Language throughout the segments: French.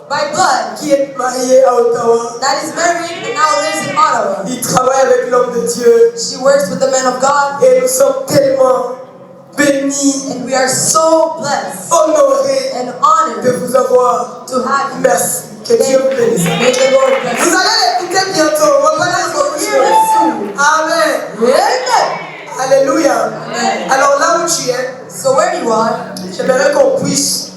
by blood, qui est mariée à Ottawa. that is married and now lives in Ottawa. Il travaille avec l'homme de Dieu. She works with the man of God, Et nous sommes tellement bénis, and we are so blessed honorés and de honored vous avoir. to have you. Merci. Que Dieu vous bénisse. May the Lord bless Vous you. allez l'écouter bientôt. Voilà ce que Hear it soon. Amen. Amen. Alléluia. Amen. Alors là où tu es, So where you are, j'aimerais qu'on puisse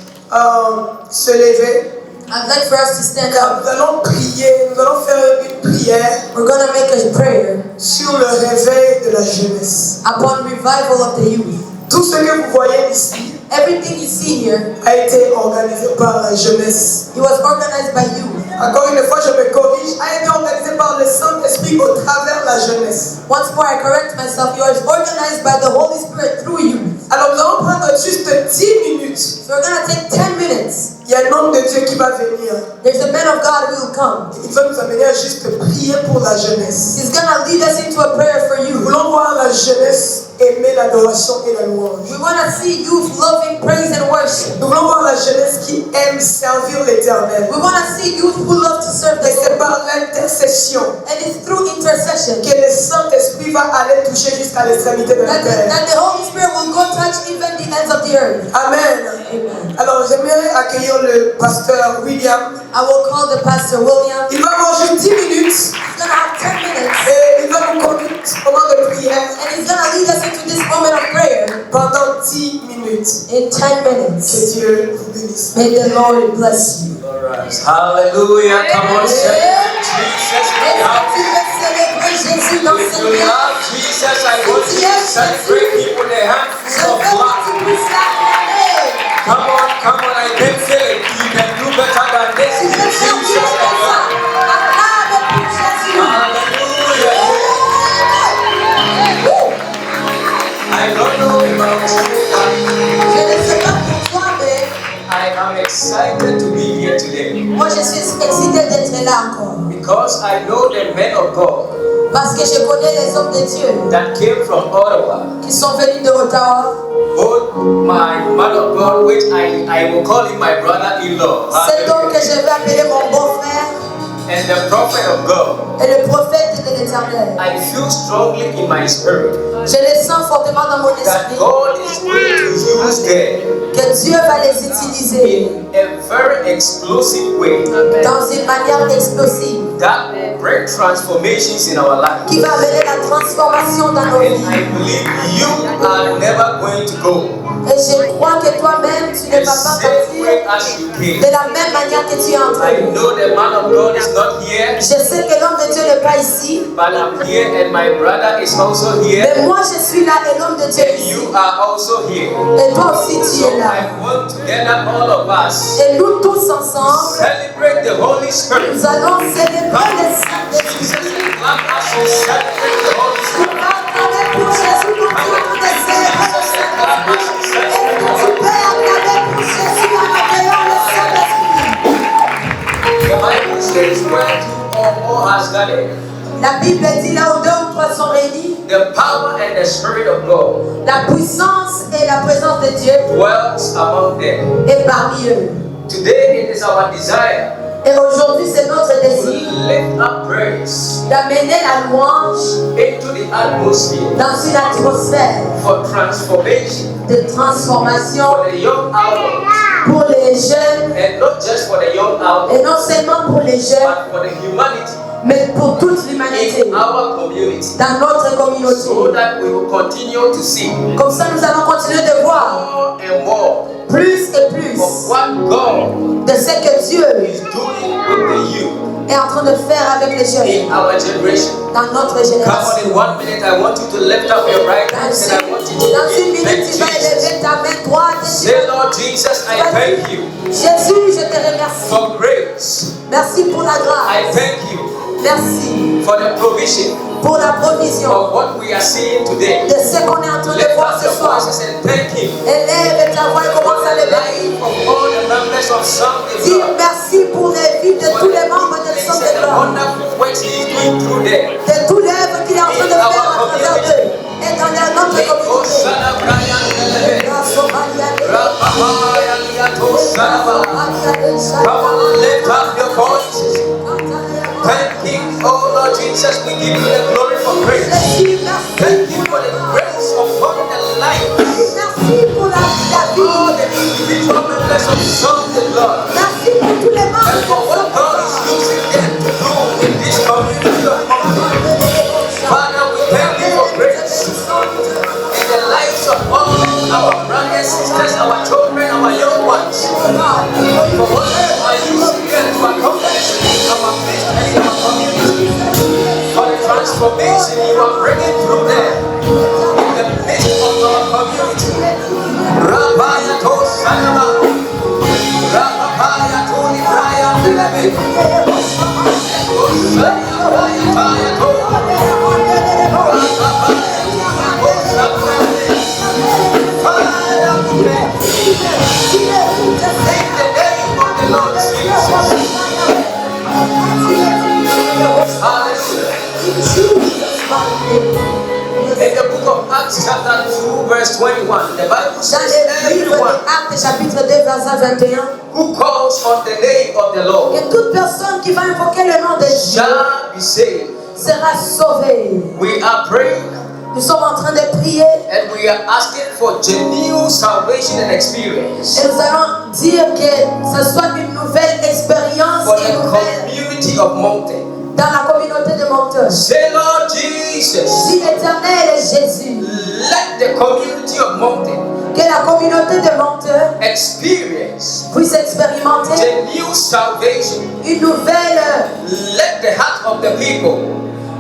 se lever. I'd like for us to stand Car up. nous allons prier, nous allons faire une prière We're going to make a prayer sur le réveil de la jeunesse. upon revival of the youth. Tout ce que vous voyez ici Everything you see here, a été organisé par la jeunesse. it was organized by youth. Encore une fois, je me corrige, a été organisé par le Saint-Esprit au travers de la jeunesse. Once more, I correct myself. It was organized by the Holy Spirit through youth. Alors nous allons prendre juste 10 minutes. So we're going to take 10 minutes. Il y a un homme de Dieu qui va venir. There's a man of God who will come. Il va nous amener à juste prier pour la jeunesse. He's going to lead us into a prayer for Nous you. voulons voir la jeunesse aimer l'adoration et la louange. We want to see youth loving praise and worship. Nous voulons voir la jeunesse qui aime servir l'Éternel. We want to see youth who love to serve Et the c'est Lord. par l'intercession And it's through intercession que le Saint-Esprit va aller toucher jusqu'à l'extrémité de la terre. that the Holy Spirit will go touch even the ends of the earth. Amen. Amen. Alors j'aimerais accueillir le pasteur William. I will call the Pastor William. Il va manger 10 minutes He's going to have 10 minutes. et il va nous conduire au moment de prière And he's going to lead us into this moment of prayer pendant 10 minutes. in 10 Que minutes. Dieu vous bénisse. May the Lord bless you. Hallelujah. Come on, say Jesus. We love you. Jésus dans If ce you lieu. love Jesus, I want you to celebrate him with a Je handful of veux que tu clap. puisses l'acclamer. Come on, I can feel it. You can do better than this. Tu peux faire mieux Jesus, que ça. Acclame pour Jésus. hallelujah. I don't know about you, Je ne sais pas pour toi, mais but I am excited to be here today moi je suis excitée d'être là encore. because I know the men of God Parce que je connais les hommes de Dieu that came from Ottawa. qui sont venus de Ottawa. Both my man of God, which I will call him my brother-in-law, Cet homme que je vais appeler mon beau-frère and the prophet of God. est le prophète de l'Éternel. I feel strongly in my spirit Je les sens fortement dans mon that esprit God is going to use them que Dieu va les utiliser in a very explosive way dans une manière explosive that will bring transformations in our life. qui va amener la transformation dans nos And vies. I believe you are never going to go Et je crois que toi-même, tu ne the vas pas same way partir as you came. de la même manière que tu es I entré. know the man of God is not here, Je sais que l'homme de Dieu n'est pas ici, but I'm here and my brother is also here. mais moi je suis là et l'homme de Dieu est And ici. you are also here. Et toi aussi tu So es là. I want together all of us Et nous tous ensemble, celebrate the Holy Spirit. nous allons célébrer le Jesus, Saint-Esprit. clap as you celebrate the Holy Nous Spirit. allons acclamer pour Jésus, nous allons le célébrer. Clap as you Et celebrate the tu Holy peux acclamer pour Jésus en accueillant le Saint-Esprit. Spirit. The Bible says where two or more has gathered, La Bible dit là où deux ou trois sont réunis, the power and the Spirit of God la puissance et la présence de Dieu dwells among them. est parmi eux. Today it is our desire Et aujourd'hui, c'est notre to désir lift up praise d'amener la louange into the atmosphere dans une atmosphère for transformation de transformation for the young adults, pour les jeunes, and not just for the young adults, et non seulement pour les jeunes, but for the humanity mais pour toute l'humanité, in our community, dans notre so communauté. that we will continue to see Comme ça, nous allons continuer de voir more and more plus et plus of what God de ce que Dieu is doing with the youth est en train de faire avec les jeunes in our generation. dans notre Come on, génération. in 1 minute, I want you to lift up your right hands and I want you to Dans une begin. minute, Thank tu vas Jesus. élever ta main droite et tu Say, Lord Jesus, I thank you Jésus, je te remercie. for grace. Merci pour la I grâce. thank you Merci for the provision pour la provision of what we are seeing today. de ce qu'on est en train de Lift voir up ce your soir. voices and thank Him Élève ta voix et for commence à the le life bénir. of all the members of Sunday Dis Blood. merci pour les vies de For tous the les membres good de things son and the Gloire, wonderful works He is doing through them. de tous les œuvres qu'il est en train de faire à travers eux et dans notre communauté. Come on, lift up your voices. Thank Him, oh Lord Jesus. We give you the glory for grace. Thank you for the grace upon the life. All the individual members of something, Lord. And for what God is using them to do in this community of comfort. Father, we thank you for grace in the lives of all our brothers, sisters, our children, our young ones. For what you are using them to accomplish in our midst and in our community. For the transformation you are bringing through them in the midst of our community. Rabaya to Sanama, Rabaya to Libraya Delebe, Rabaya to in the book of Acts chapter 2 verse 21, the Bible says everyone who calls on the name of the Lord que toute personne qui va invoquer le nom de Dieu shall be saved. sera sauvée. We are praying Nous sommes en train de prier and we are asking for genuine salvation and experience et nous allons dire que ce soit une nouvelle expérience for et une the nouvelle community of Mountain. dans la communauté de Moncton. Say, Lord Jesus, Si l'Éternel est Jésus, let the community of Mountain que la communauté de Moncton experience puisse expérimenter genuine salvation. une nouvelle Let the heart of the people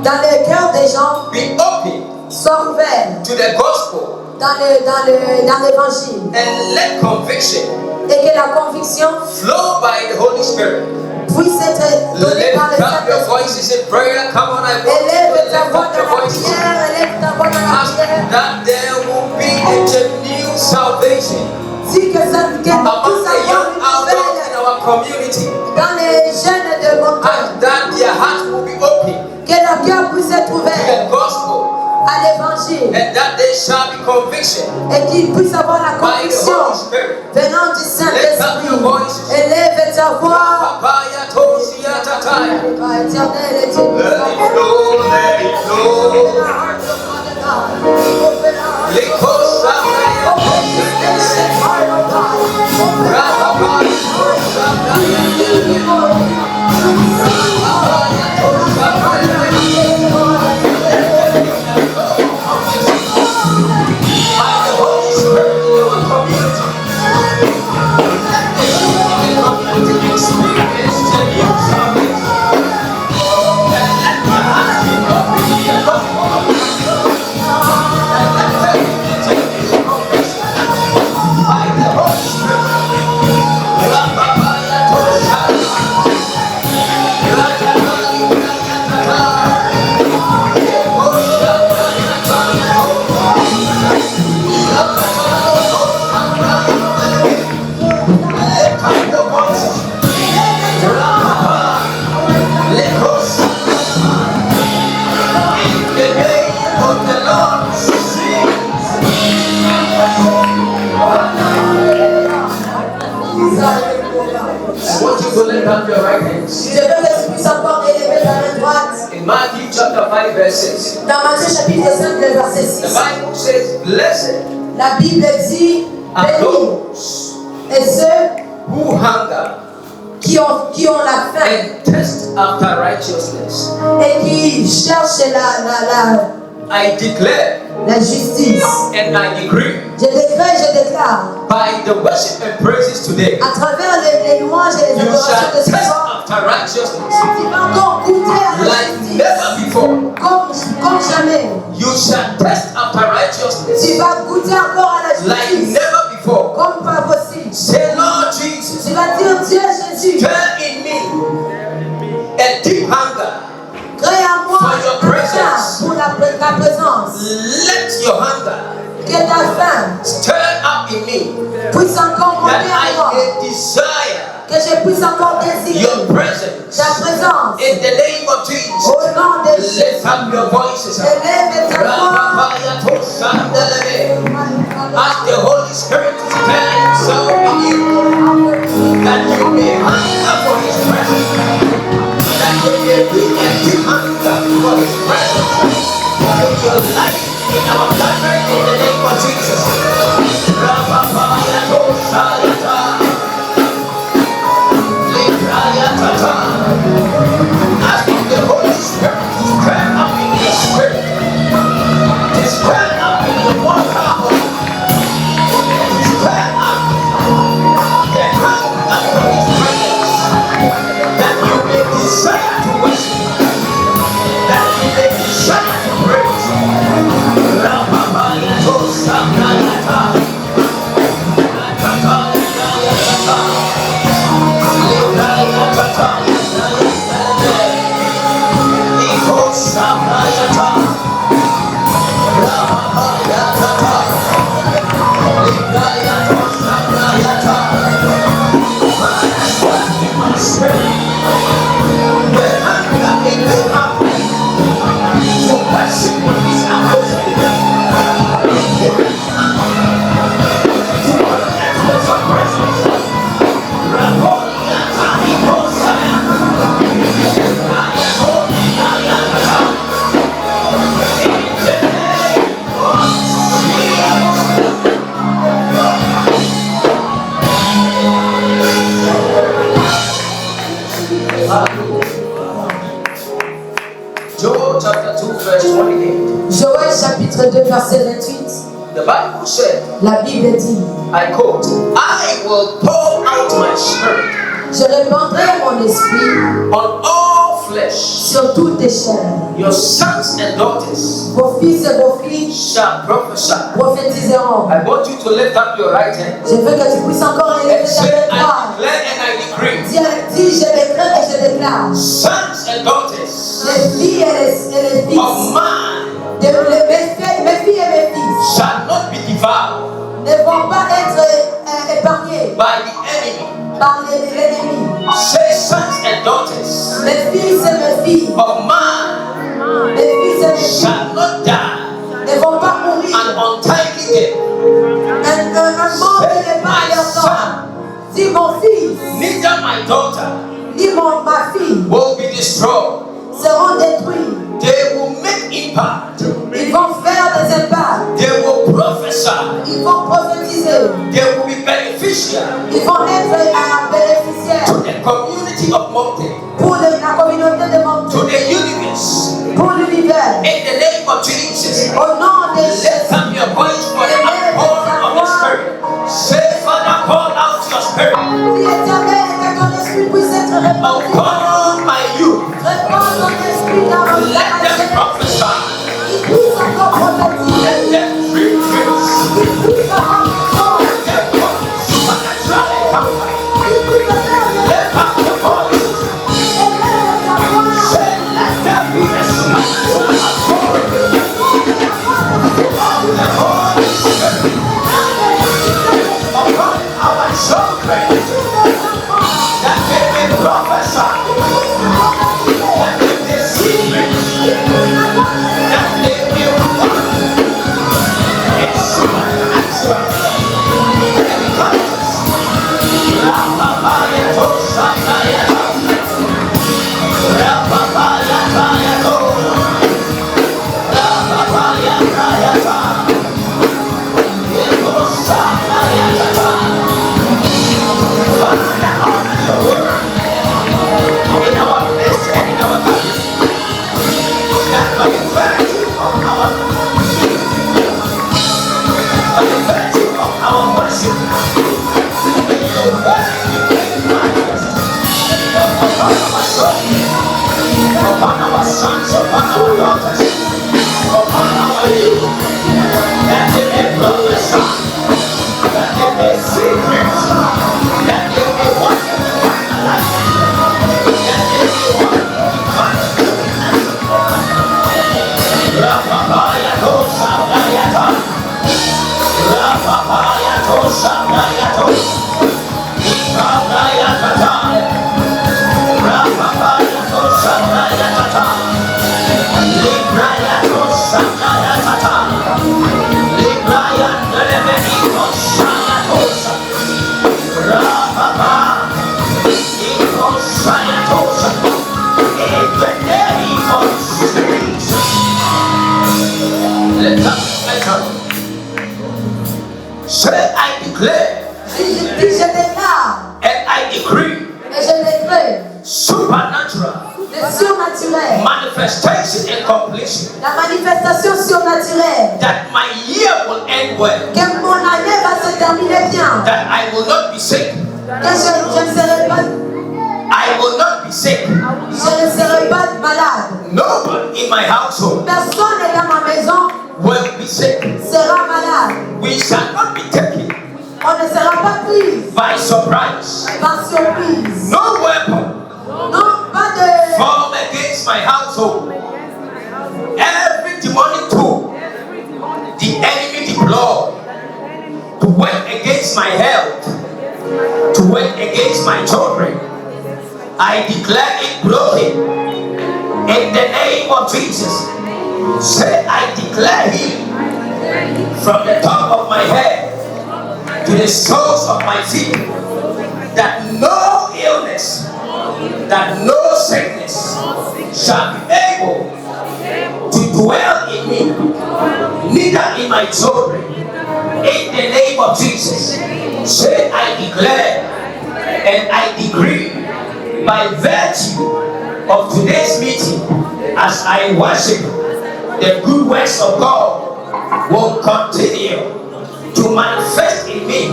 dans le cœur des gens, be open soit ouvert to the gospel dans l'évangile and let conviction et que la conviction flow by the Holy Spirit. puisse être donnée Lift par le up your Saint-Esprit. voices in prayer. Come on, I want you to Élève lift ta voix up dans your la voices. prière, élève ta voix dans la Ask prière. that there will be a genuine salvation Dis que ça que among nous the avons young une adults in nouvelle our community, dans les jeunes de Moncton. and that their hearts will be open Que leur cœur puisse être to ouvert the gospel, à l'évangile and that there shall be conviction et qu'ils puissent avoir la by the conviction Holy Spirit. venant du Saint-Esprit. Élève ta voix. Papaya tosia tataya. Éternel et Dieu. Let it flow, let it flow. Likosa I want you to lift up your right hands. Je veux que tu puisses encore élever ta main droite. In Matthew chapter 5 verse 6, Dans Matthieu chapitre 5, le verset the 6. Bible says, blessed La Bible dit, are bénis those et ceux who hunger qui ont la faim and thirst after righteousness. et qui cherchent I declare la justice. and I decree Je déclare by the worship and praises today, à travers les louanges et les you adorations shall de ce test soir, after righteousness tu vas encore goûter à la like justice never before. comme jamais. You shall test after Tu righteousness vas goûter encore à la like justice never before. comme pas possible. Say, Lord Jesus, Tu vas dire, Dieu Jésus, turn in me a deep hunger. crée en moi For your un presence. faim pour ta présence. Let your hunger Que ta faim stir up in me, puisse encore that monter en moi. I may desire Que je puisse encore désirer your presence. ta présence. In the name of Jesus, Au nom de Jésus, lift up your voices. élève ta voix. Ask the Holy Spirit to stir himself in you, that you may Chapitre 2, verset 28. The Bible said, La Bible dit, I quote, I will pour out my spirit je répandrai mon esprit on all flesh. sur toutes les chairs. Your sons and daughters Vos fils et vos filles shall prophesy. prophétiseront. I want you to lift up your right hand Je veux que tu puisses encore élever and ta say, main I droite. declare and I decree. Dis, je déclare et je déclare. Sons and daughters Les filles et les fils, of mine mes filles et mes fils shall not be devoured ne vont pas être épargnés by the enemy. par l'ennemi. Say, sons and daughters Mes fils et mes filles, of mine mes fils et mes filles shall not die ne vont pas mourir. an untimely death. Un mort qui n'est pas à leur temps. Dis mon fils, Neither my daughter dis ma fille will be destroyed. seront détruits. They will make impact. Ils vont faire des impacts. They will prophesy. Ils vont prophétiser. They will be beneficial Ils vont être bénéficiaires to the community of Mountain, pour la communauté de mon to the universe. pour l'univers. In the name of Jesus, Au nom de Jésus. lift up your voice for the outpouring of the Spirit. Say, Father, pour out your Spirit Si l'Éternel et que ton esprit puisse être répandu. upon my youth. Répands ton esprit dans ma vie. Let them prophesy. Qu'il puisse encore prophétiser. Let them dream dreams. Qu'il puisse avoir Let them walk supernatural encounter. qu'il puisse faire des Lift up your voice. élèves ta voix. Say, let there be a supernatural outpouring of the Holy Spirit upon our children, that they may prophesy, that they may see that they may walk in supernatural encounters. Rapapayato Shatayata, Rapapayatayato, Rapapayatayata, Eko Shatayata. Father, honor your word in our midst and in our life, that by the virtue of our worship, may your word be manifest upon our soul, upon our sons, upon our daughters, upon our youth, that they may prophesy, that they may see dreams, that they may walk in the life, that they may walk in Rapapayato Shatayata, Rapapayato Shatayata, Ipapayato, Rapapayato Shatayata, Librayato Shatayata, Librayanda Levenito Shayatosa, Rapapa, Iko Shayatosa, in the name of Jesus. Lift up my tongue. Say, I declare Je déclare and I decree et je décrète supernatural le surnaturel, manifestation and completion. la manifestation surnaturelle, That my year will end well. que mon année va se terminer bien, That I will not be sick. que je ne serai pas, I will not be sick. je ne serai pas malade. Nobody in my household Personne dans ma maison will be sick. sera malade. We shall not be taken On ne sera pas pris by surprise. par surprise. No weapon Non, pas de... formed against my household. Every demonic tool the enemy deployed to work against my health, to work against my children, I declare it broken in the name of Jesus. Say, I declare healing from the top of my head to the soles of my feet, that no illness, that no sickness shall be able to dwell in me, neither in my children. In the name of Jesus, say, I declare and I decree by virtue of today's meeting, as I worship the good works of God will continue to manifest in me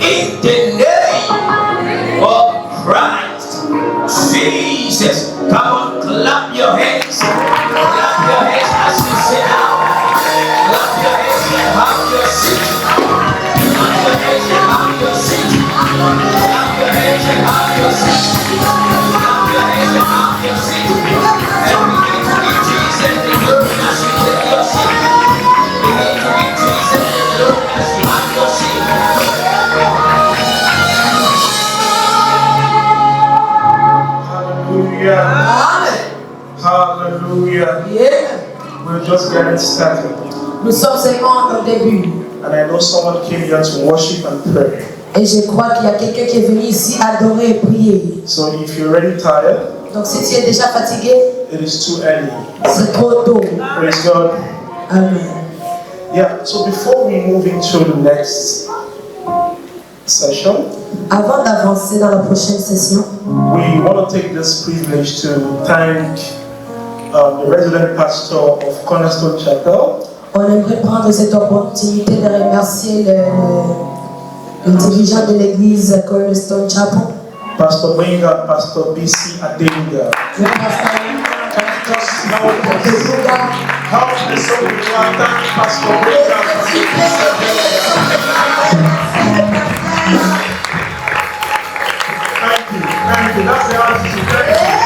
in the name of Christ Jesus. Come on, clap your hands. Clap your hands as you sit down. Clap your hands and have your seat. Clap your hands and have your seat. Clap your hands and have your seat. Clap your hands and have your seat. And begin to give Jesus the glory as you take your seat. Begin to give Jesus the glory as you have your seat. Hallelujah. Hallelujah. Yeah. We're just getting started. Nous sommes seulement au début. And I know someone came here to worship and pray. Et je crois qu'il y a quelqu'un qui est venu ici adorer et prier. So if you're already tired, Donc si tu es déjà fatigué, it is too early. c'est trop tôt. Praise God. Amen. Yeah, so before we move into the next session, Avant d'avancer dans la prochaine session, we want to take this privilege to thank the resident pastor of Cornerstone Chapel, on aimerait prendre cette opportunité de remercier le dirigeant de l'église Cornerstone Chapel, Pastor Benga, Pastor BC Adenga. le pasteur Adebuga. Help me so we can thank Pastor Benga, Pastor BC Adenga. Thank you. That's the attitude. Thank you.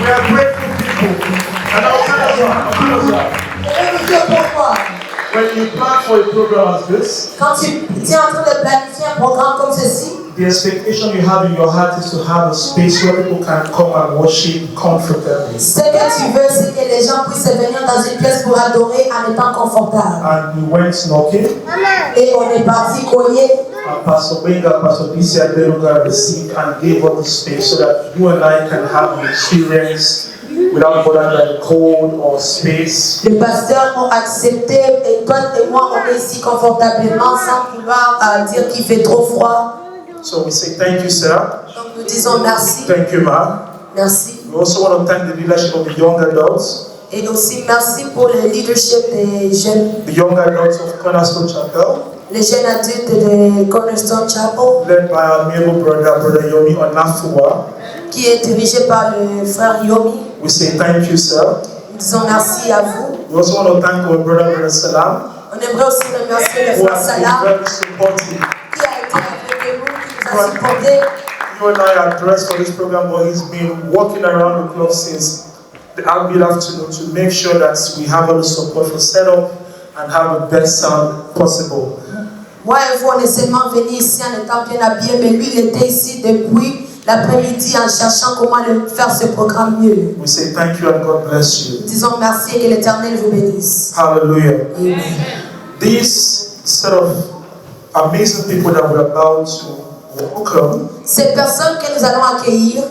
We are grateful people. And I'll tell us what. When you plan for a program as this, Quand tu es en train de planifier un programme comme ceci, the expectation you have in your heart is to have a space where people can come and worship comfortably. ce que tu veux, c'est que les gens puissent venir dans une pièce pour adorer en étant confortable. And we went knocking. Et on est parti cogner. Pastor Benga, Pastor BC Adenga received and gave us the space so that you and I can have an experience without bothering by the cold or space. Les pasteurs ont accepté et toi et moi on est ici confortablement sans pouvoir dire qu'il fait trop froid. So we say thank you, sir. Donc nous disons merci. Thank you, ma. Merci. We also want to thank the leadership of the young adults, Et aussi merci pour le leadership des jeunes, the young adults of Cornerstone Chapel, les jeunes adultes de Cornerstone Chapel, led by our amiable brother Yomi Onafuwa. qui est dirigé par le frère Yomi. We say thank you, sir. Nous disons merci à vous. We also want to thank our brother Salam, On aimerait aussi remercier le who frère has been Salah very supportive. qui a été avec nous, qui nous a supportés. You and I are dressed for this program, but he's been walking around the club since the afternoon to make sure that we have all the support for setup and have the best sound possible. Moi et vous, on est seulement venus ici en étant bien habillés, mais lui, il était ici depuis l'après-midi en cherchant comment faire ce programme mieux. We say thank you and God bless you. Disons merci et que l'Éternel vous bénisse. Hallelujah. Amen. These set of amazing people that we're about to welcome, Ces personnes que nous allons accueillir,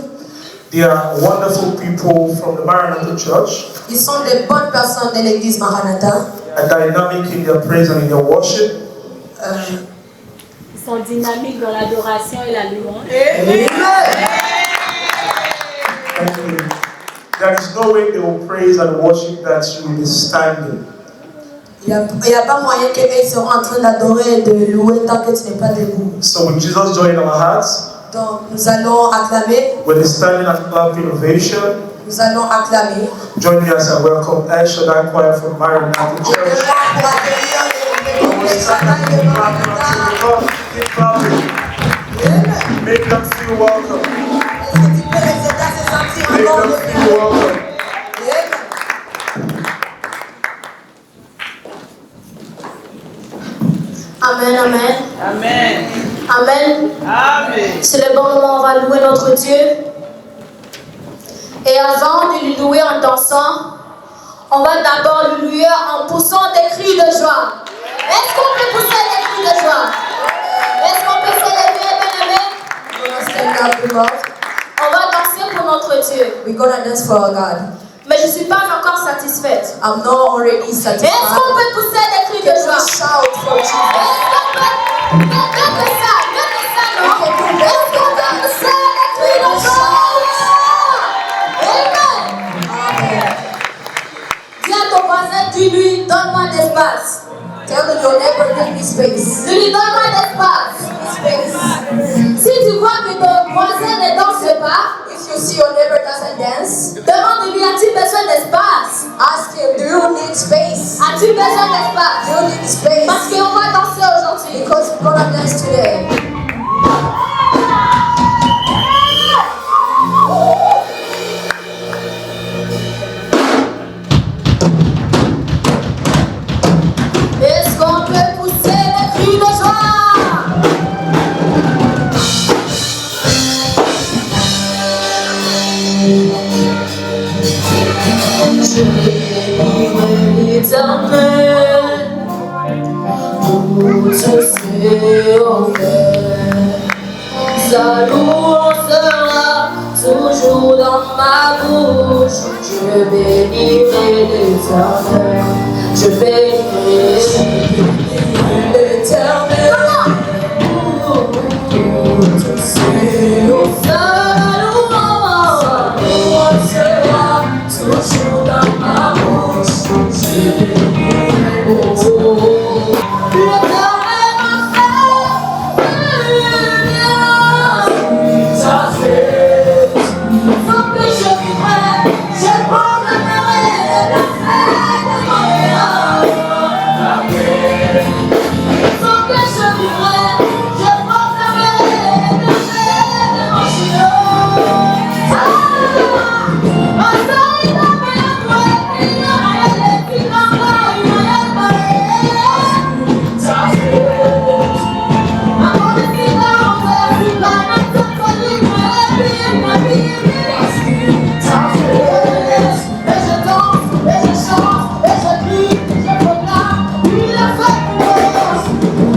they are wonderful people from the Maranatha Church, ils sont des bonnes personnes de l'église Maranatha. are dynamic in their praise and in their worship. Ils sont dynamiques dans l'adoration et la louange. Thank you. There is no way they will praise and worship that you will be standing. Il n'y a pas moyen qu'ils seront en train d'adorer et de louer tant que tu n'es pas debout. So with Jesus joining our hearts, Donc nous allons acclamer, with the standing and love innovation, nous allons acclamer. join me as I welcome El Shaddai Choir from Maranatha On est Church. là pour accueillir les Shaddai de Maranatha. Keep clapping. Make them feel welcome. Est-ce que tu peux les aider à se sentir Make encore them feel mieux? welcome. Amen, amen. Amen. Amen. Amen. C'est le bon moment, on va louer notre Dieu. Et avant de le louer en dansant, on va d'abord le louer en poussant des cris de joie. Est-ce qu'on peut pousser des cris de joie? Est-ce qu'on peut s'élever, bien-aimé? On va danser pour notre Dieu. We're gonna dance for our God. Mais je ne suis pas encore satisfaite. I'm not already satisfied. Est-ce qu'on peut pousser des cris de Can we joie? shout for Jesus? Est-ce qu'on peut... Mieux que ça, non? Est-ce qu'on peut pousser des cris de joie? Amen. Amen. Dis à ton voisin, dis-lui, donne-moi d'espace. space. Ne lui donne pas d'espace. Si tu vois que ton voisin ne danse pas, If you see your neighbor doesn't dance, demande-lui, as-tu besoin d'espace? ask him, do you need space? As-tu besoin d'espace? Do you need space? Parce qu'on va danser aujourd'hui. Because we're gonna dance today. Est-ce qu'on peut pousser les cris de joie? Je bénirai l'Éternel pour tous ses offres. Sa louange sera toujours dans ma bouche. Je bénirai l'Éternel. Je bénirai l'Éternel pour tous ses offres. Sa louange sera toujours dans ma bouche. Je bénirai l'Éternel. L'Éternel m'a fait du bien. Sans que je vivrai, je proclamerai le fait de mon Dieu. Sans que je vivrai, je proclamerai le fait de mon Dieu. Ma solide amour, il y a les filles en moi, il y a les barrières. Ma politique en envers, il va mettre folie, ma vie. Et je danse, et je chante, et je crie, je proclame, il a fait pour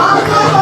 Encore.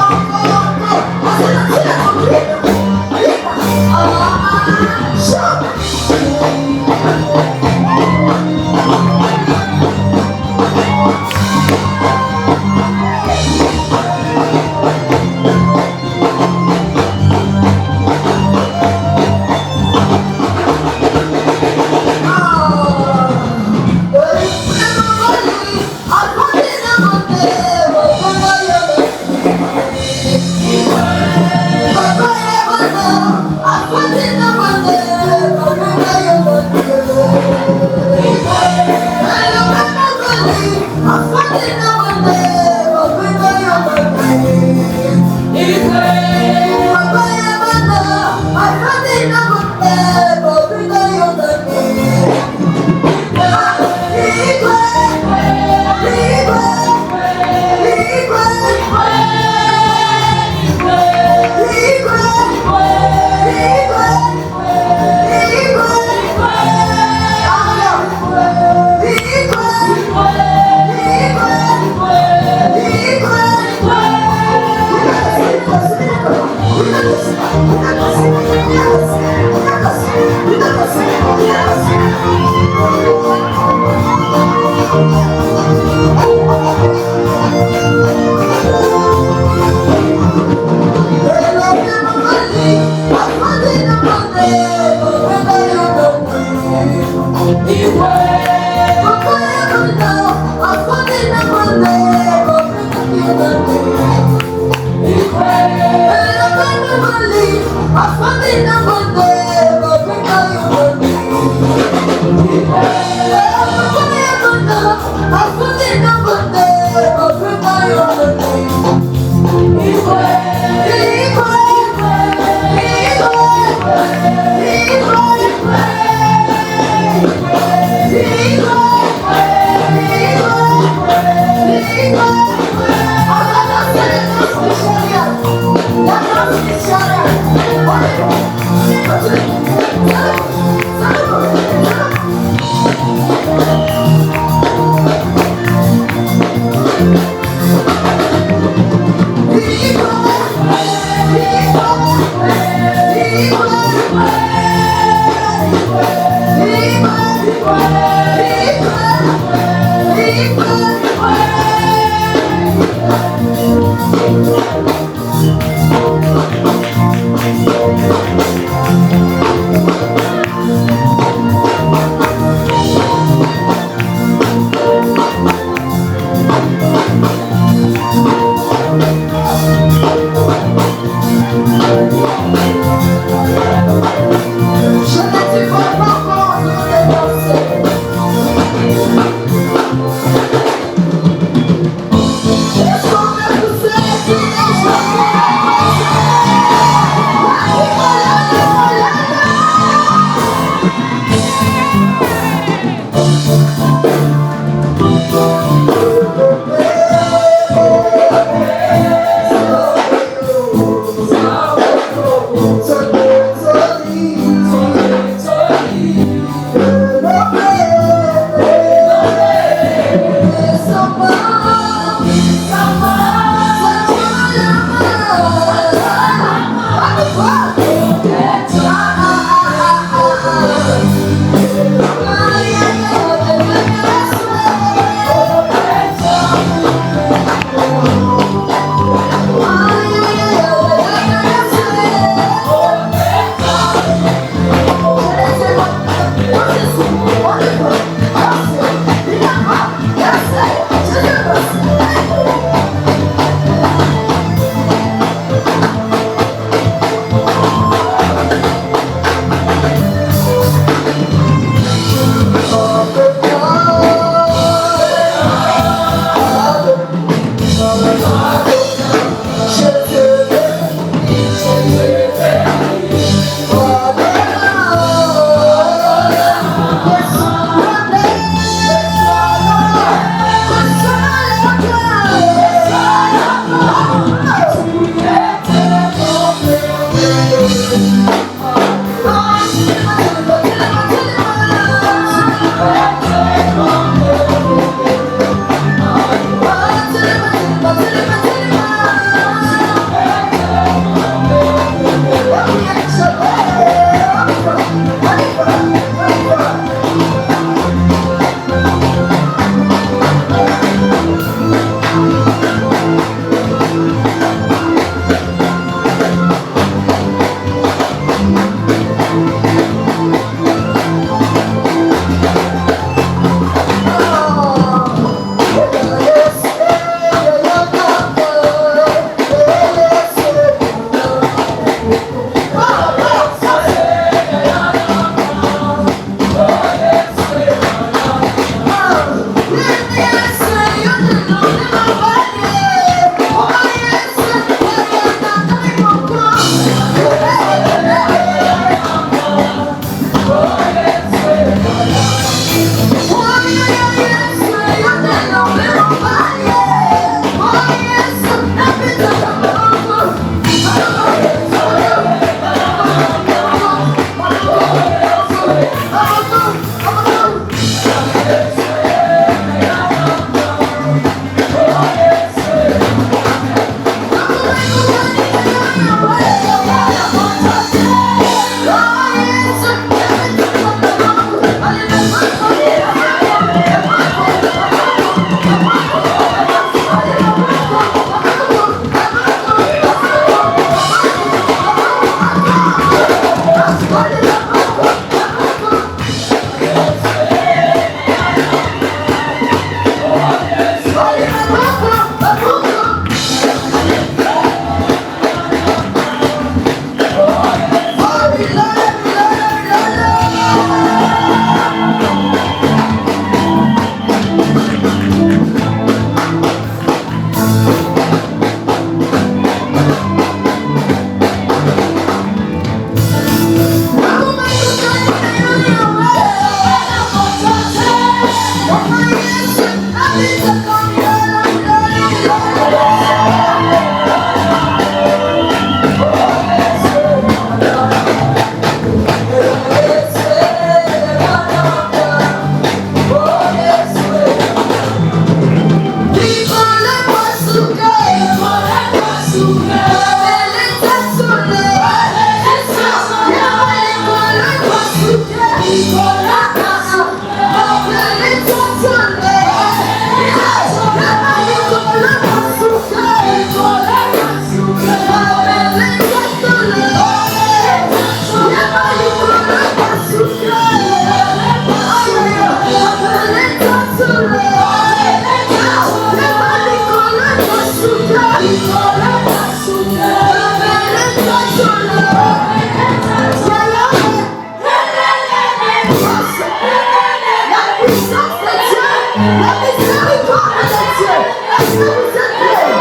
peuple de Dieu, est-ce que vous êtes prêts?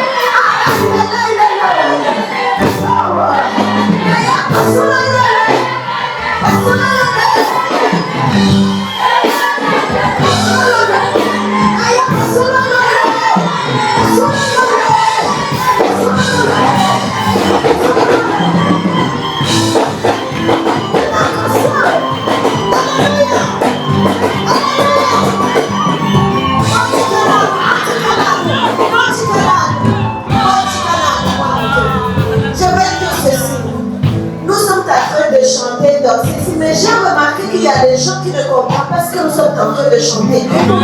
Chanter, danser, mais j'ai remarqué qu'il y a des gens qui ne comprennent pas ce que nous sommes en train de chanter. Vous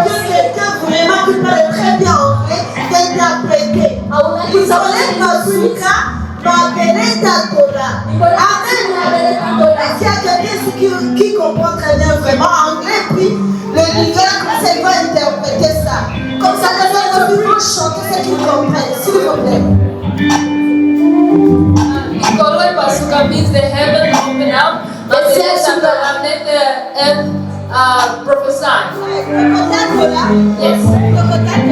êtes quelqu'un vraiment qui parle très bien anglais, d'interpréter. Vous avez notre cas, Margareta Dora. Amen. Est-ce qu'il y a quelqu'un qui comprend très bien vraiment anglais, puis le leader, comme ça, il va interpréter ça. Comme ça, les autres vont chanter ce qu'ils comprennent, s'il vous plaît. Nikolai Pasuka means the heaven open up, and prophesy. Yes.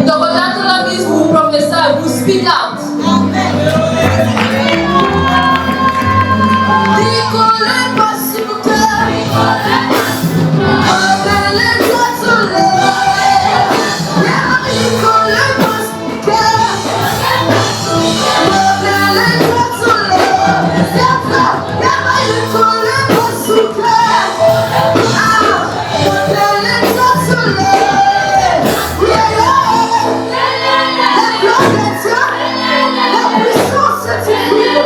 Tokotatola means who prophesy, who speak out. Nikolai Pasuka. La puissance est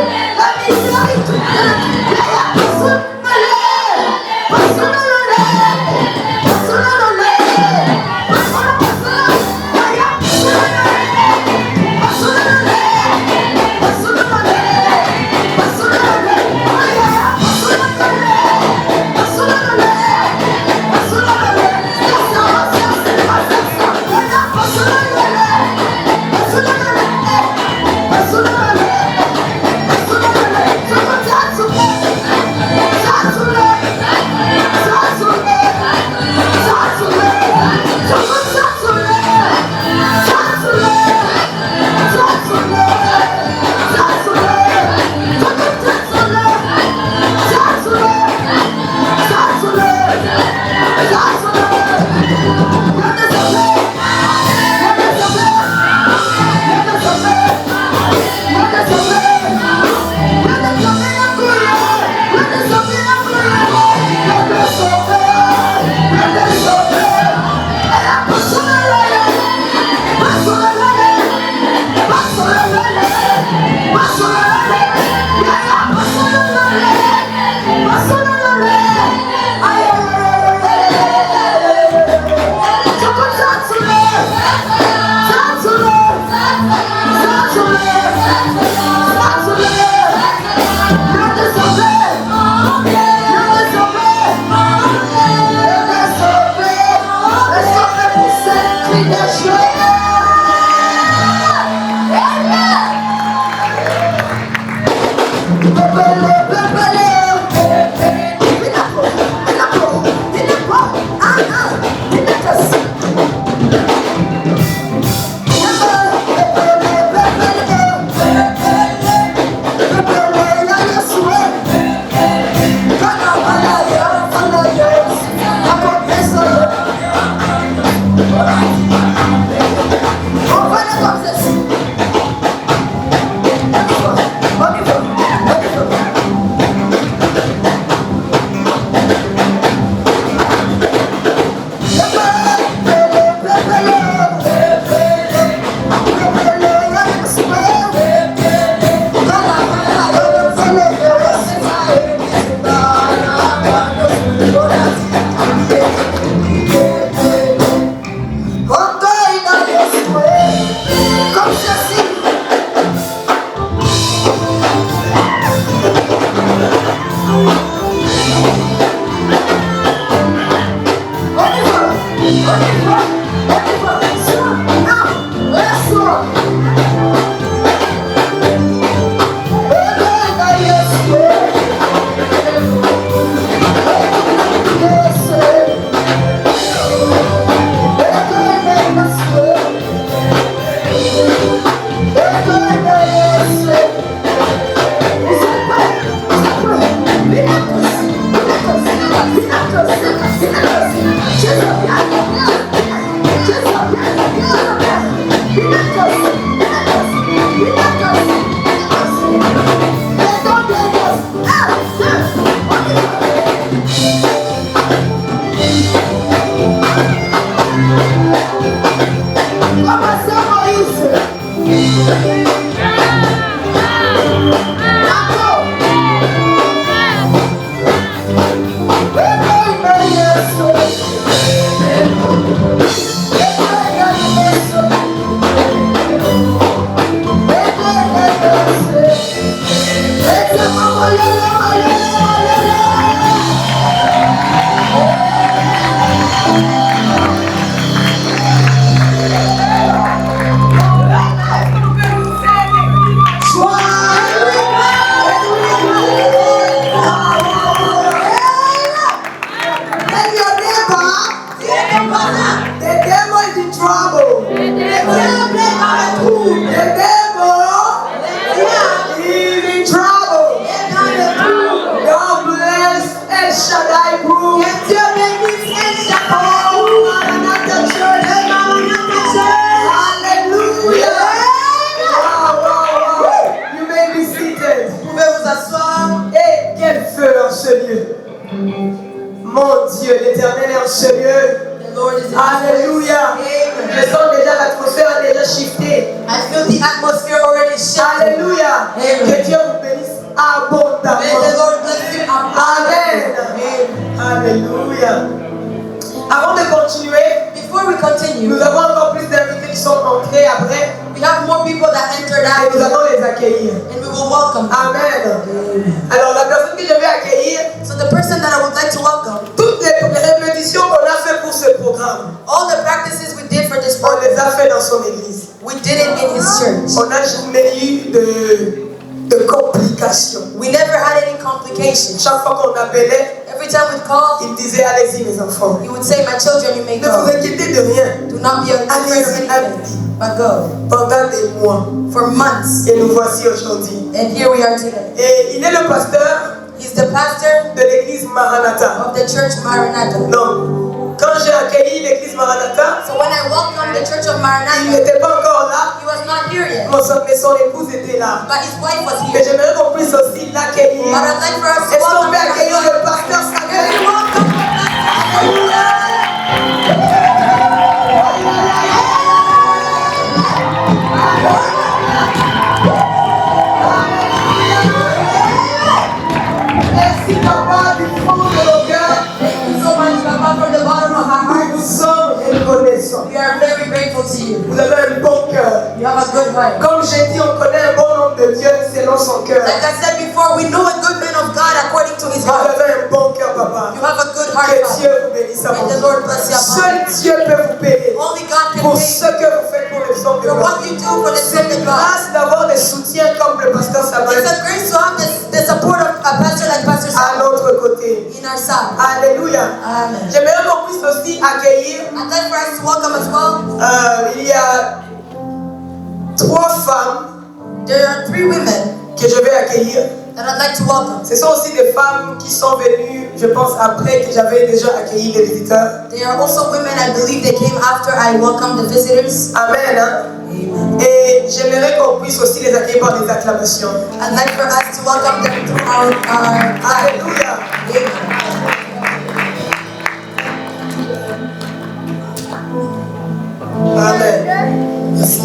Alléluia. Je sens déjà l'atmosphère a déjà shifté. I feel the atmosphere already shifting. Alléluia. Que Dieu vous bénisse abondamment. May the Lord bless you abundantly. Amen. Alléluia. Avant de continuer, Before we continue, nous avons encore plus d'invités qui sont entrés après. we have more people that entered Et nous out, allons les accueillir. and we will welcome them. Amen. Alors la personne que je vais accueillir, So the person that I would like to welcome, toutes les répétitions qu'on a fait pour ce programme, all the practices we did for this on les program, a fait dans son église. we did it in his church. On n'a jamais eu de complications. We never had any complications. Chaque fois qu'on appelait, Every time we'd call, il disait allez-y mes enfants. he would say, my children, you may Ne vous go. inquiétez de rien. Do not be afraid of anything, but go. Pendant des mois. For months. Et nous voici aujourd'hui. And here we are today. Et il est le pasteur He's the pastor de l'église Maranatha. of the church Maranatha. Non. Quand j'ai accueilli l'église Maranatha, So when I welcomed the church of il Maranatha, n'était pas encore là, he was not here yet, mais son épouse était là. but his wife was Et here. j'aimerais qu'on puisse aussi l'accueillir. But I'd like for us to Est-ce qu'on welcome peut accueillir le him. pasteur Can we Samuel? welcome the pastor? Merci papa du fond de nos cœurs. Thank you so much, Papa, from the bottom of our Nous hearts. sommes reconnaissants. We are very grateful to you. Vous avez un bon cœur. You have a good heart. Comme j'ai dit, on connaît un bon nombre de Dieu selon son cœur. Like I said before, we know a good man of God according to his Vous heart. avez un bon cœur, papa. You have a good heart, Que Papa. Dieu vous bénisse May the abondamment. Lord bless you Seul abundantly. Dieu peut vous payer Only God can pour pay ce que vous faites pour les hommes de for Dieu. what you do for the C'est sake une of God. grâce d'avoir des soutiens comme le pasteur Samuel It's a grace to have the support of a pastor like Pastor à Samuel notre côté. in our side. Alléluia. Amen. J'aimerais qu'on puisse aussi accueillir. I'd like for us to welcome as well. Il y a 3 femmes There are 3 women que je vais accueillir. that I'd like to welcome. Ce sont aussi des femmes qui sont venues, je pense, après que j'avais déjà accueilli les visiteurs. They are also women, I believe they came after I welcomed the visitors. Amen. Hein? Amen. Et j'aimerais qu'on puisse aussi les accueillir par des acclamations. I'd like for us to welcome them through our Alléluia. Amen. Amen. Merci.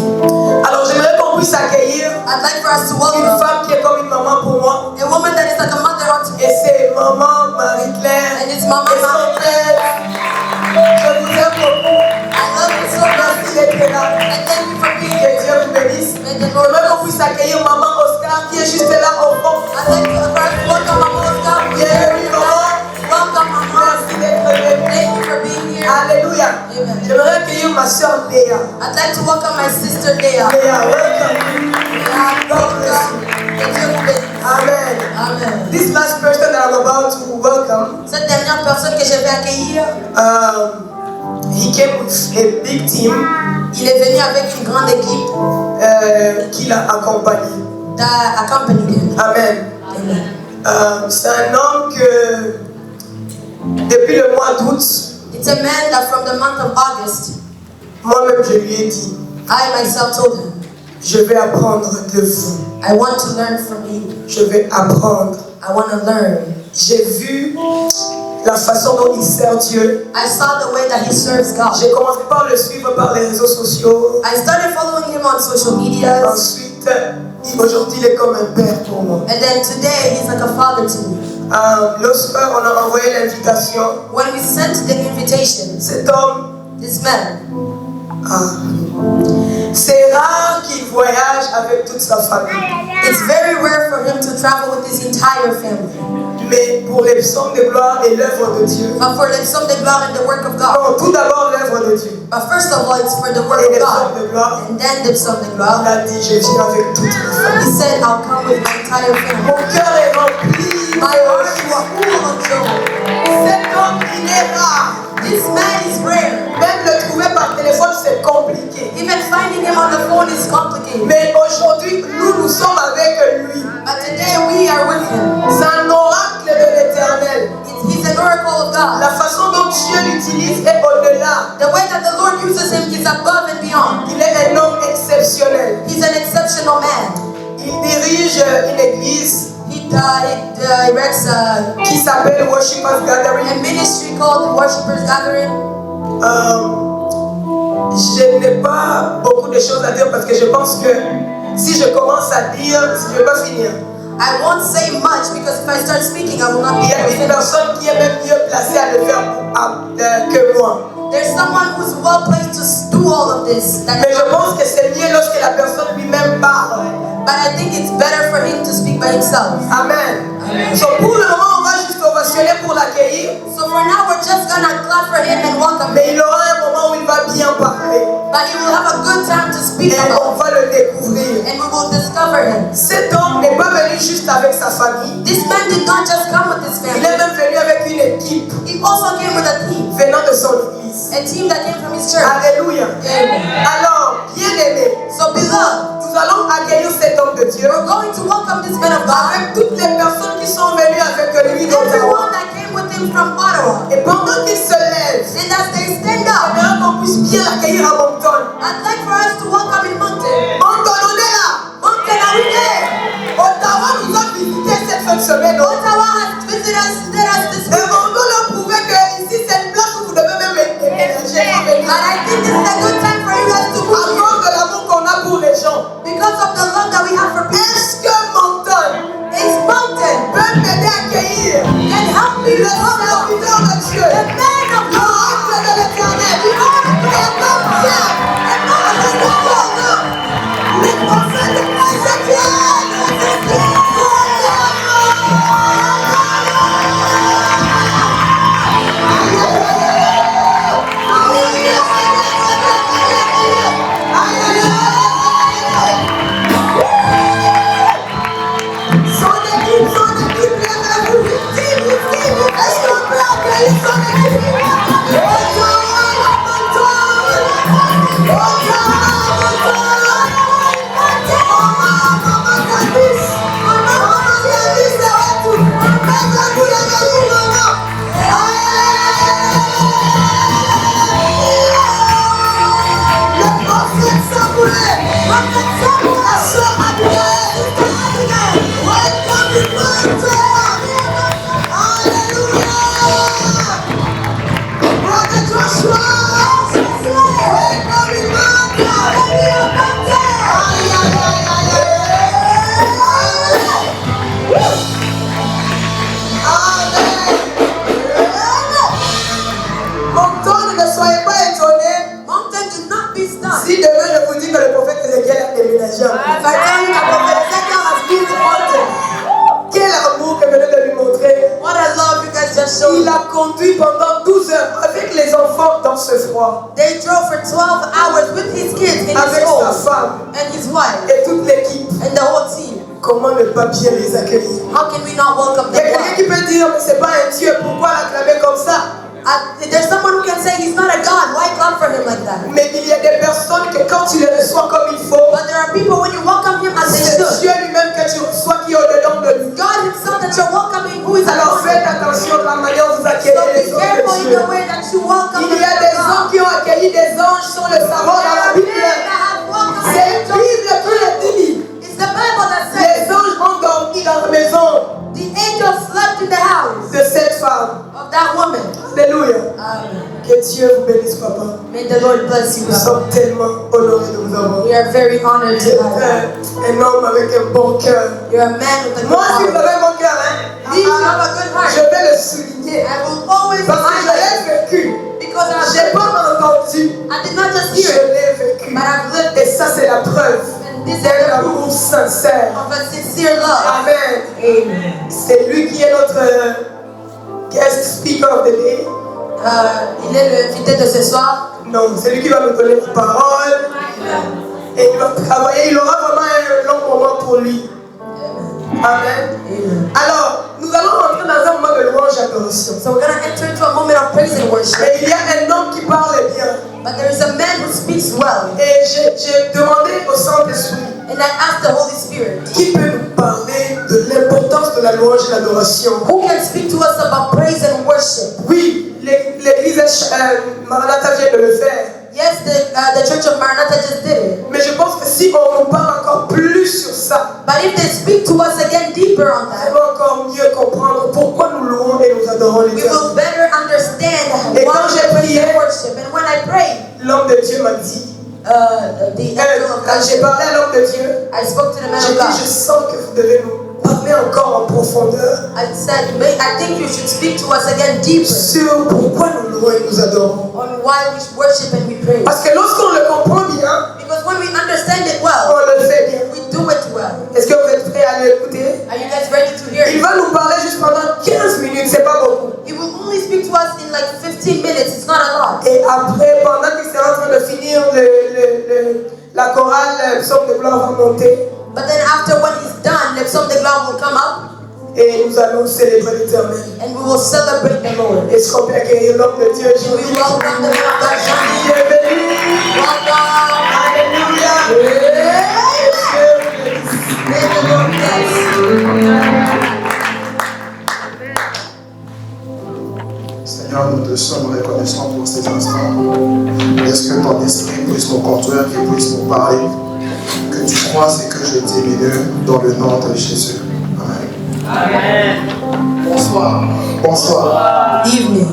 Alors j'aimerais qu'on puisse accueillir I'd like for us to une welcome femme qui est comme une maman pour moi. a woman that is like a mother unto me. Et c'est maman Marie-Claire. And it's Mama Et son Marie. frère. Je vous aime beaucoup. I love you so much. Merci d'être là. And thank you for being Que here. Dieu vous bénisse. May the Lord J'aimerais qu'on puisse accueillir maman Oscar qui est juste là au fond. I'd like to first welcome Mama Oscar. Bienvenue maman. Welcome Mama. Merci d'être venu. Thank you for being here. Alléluia. Amen. J'aimerais accueillir ma soeur Léa. I'd like to welcome my sister Leah. Léa, welcome. Welcome. Que Dieu vous bénisse. Amen. Amen. This last person that I'm about to welcome, Cette dernière personne que je vais accueillir, he came with a big team il est venu avec une grande équipe qui l'a accompagné. that accompanied him. Amen. Amen. C'est un homme que depuis le mois d'août, It's a man that from the month of August, moi-même je lui ai dit, I myself told him, je vais apprendre de vous. I want to learn from you. Je vais apprendre. I want to learn. J'ai vu la façon dont il sert Dieu. I saw the way that he serves God. J'ai commencé par le suivre par les réseaux sociaux. I started following him on social media. Ensuite, aujourd'hui, il est comme un père pour moi. And then today, he's like a father to me. Lorsque on a envoyé l'invitation, When we sent the invitation, cet homme this man s'est rare qu'il voyage avec toute sa famille. It's very rare for him to travel with his entire family. Mais pour les psaumes de gloire et l'œuvre de Dieu, But for the psalm de gloire and the work of God. non, tout d'abord l'œuvre de Dieu. But first of all, it's for the work Et of les God. psaumes de gloire, And then the psalm de il gloire. a dit, je viens avec toute ma famille. He said, I'll come with my entire family. Mon cœur est rempli My de heart is joie. full of joy. Cet homme, il est rare. This man is rare. Même le trouver par téléphone, c'est compliqué. Even finding him on the phone is complicated. Mais aujourd'hui, nous sommes avec lui. But today we are with him. C'est un oracle de l'éternel. He's an oracle of God. La façon dont Dieu l'utilise est au-delà. The way that the Lord uses him is above and beyond. Il est un homme exceptionnel. He's an exceptional man. Il dirige une église He directs qui s'appelle Worshipers Gathering. a ministry called Worshipers Gathering. Je n'ai pas beaucoup de choses à dire parce que je pense que si je commence à dire, je ne vais pas finir. I won't say much because if I start speaking, I will not be Il y a able to une finish. personne qui est même mieux placée à le faire que moi. There's someone who's well placed to do all of this. Mais je pense que c'est mieux lorsque la personne lui-même parle. But I think it's better for him to speak by himself. Amen. So pour le moment, on va juste ovationner pour l'accueillir. So for now, we're just gonna clap for him and welcome Mais him. il aura un moment où il va bien parler. But he will have a good time to speak Et on about, va le découvrir. and we will discover him. Cet homme n'est pas venu juste avec sa famille. This man did not just come with his Il est family. même venu avec une équipe He also came with a team, venant de son église. a team that came from his church. Alléluia. Amen. Alors, bien aimé, So beloved, nous allons accueillir cet homme de Dieu we're going to welcome this man of God, avec toutes les personnes qui sont venues avec lui d'Ottawa. everyone that came with him from Ottawa. Et pendant qu'il se lève, And as they stand up, j'aimerais qu'on puisse bien l'accueillir à Moncton. I'd like for us to welcome in Moncton. Moncton, on est là. Moncton, are we there? Ottawa nous a visité cette fin de semaine. Ottawa has visited us this Et week. on doit leur prouver que ici c'est une place où vous devez même émerger. But I think this is a good time for you guys to À move here cause de l'amour qu'on a pour les gens. because of the love that we have for people. Est-ce que Moncton It's Moncton. peut m'aider à accueillir And help me le welcome serviteur de Dieu? the man of God, L'oracle de l'éternel. the oracle Et of non God, Pierre. and not the God. Les prophètes de Ézéchiel. Si demain je vous dis que le prophète Ézéchiel a déménagé en quel amour que venez de lui montrer. What a love you guys just showed. Il a conduit pendant 12 heures avec les enfants dans ce froid. They drove for 12 hours with his kids in Avec his sa home femme and his wife et toute l'équipe. and the whole team. Comment ne pas bien les accueillir? How can we not welcome Il y a them quelqu'un well? qui peut dire, mais c'est pas un Dieu, pourquoi l'acclamer comme ça? There's someone who can say he's not a God. Why clap for him like that? Mais il y a des personnes que quand tu les reçois comme il faut, But there are people when you welcome him as they c'est should. Dieu lui-même que tu reçois qui est au-dedans de lui. God himself that you're welcoming, who is Alors anointed. faites attention de la manière dont vous accueillez So les be hommes careful de in Dieu. the way that you welcome Il the y a man des of hommes God. qui ont accueilli des anges sans le savoir dans la Bible. C'est la Bible qui le dit. It's the Bible that says Les anges ont dormi dans la maison the angels slept in the house de cette femme. of that woman. Alléluia. Amen. Que Dieu vous bénisse, papa. May the Lord bless you. Nous Papa. sommes tellement honorés de vous avoir. We are very honored to have you. Un homme avec un bon cœur. You're a man with a good Moi, si vous heart. avez un bon cœur, hein, If you have a good je heart, vais le souligner. I will always Parce que je highlight l'ai vécu. because J'ai pas entendu. I did not just Je hear it, l'ai vécu. but I've lived Et it. ça, c'est la preuve And this is d'un the amour proof sincère. of a sincere love. Amen. C'est lui qui est notre guest speaker of the day. Il est l'invité de ce soir. Non, c'est lui qui va nous donner la parole. Et il va travailler. Il aura vraiment un long moment pour lui. Amen. Alors, nous allons rentrer dans un moment de louange et d'adoration. So we're going to enter into a moment of praise and worship. Mais il y a un homme qui parle bien. But there is a man who speaks well. Et j'ai demandé au Saint-Esprit And I asked the Holy Spirit, qui peut nous parler de l'importance de la louange et l'adoration. who can speak to us about praise and worship? Oui, l'église Maranatha vient de le faire. Yes, the Church of Maranatha just did it. Mais je pense que si on nous parle encore plus sur ça, But if they speak to us again deeper on on that, va encore mieux comprendre pourquoi nous louons et nous adorons we l'Éternel. will better understand Et why quand we j'ai praise prié, and worship. And when I prayed, l'homme de Dieu m'a dit, the angel of quand j'ai God, parlé à l'homme de Dieu, I spoke to the man j'ai of dit, je God. sens que vous devez nous parler encore en profondeur I said, I think you should speak to us again deeper sur pourquoi nous louons et nous adorons. on why we worship and we praise. Parce que lorsqu'on le comprend bien, Because when we understand it well, on le fait bien. we do it well. Est-ce que vous êtes prêts à l'écouter? Are you guys ready to hear Il it? va nous parler juste pendant 15 minutes, c'est pas beaucoup. He will only speak to us in like 15 minutes. It's not a lot. Et après, pendant qu'il sera en train de finir la chorale, le psaume de gloire va monter. But then after when he's done, the psalm the glory will come up Et nous allons célébrer l'Éternel. and we will celebrate the Lord. Est-ce qu'on peut accueillir l'homme de Dieu We aujourd'hui? welcome the man of God, Johnny. Bienvenue. Welcome. Alléluia. May the Lord bless. Seigneur, nous te sommes reconnaissants pour ces instants. Laisse que ton esprit puisse nous conduire, qu'il puisse nous parler. Que tu crois ce que je diminue dans le nom de Jésus. Amen. Amen. Bonsoir. Bonsoir. Evening.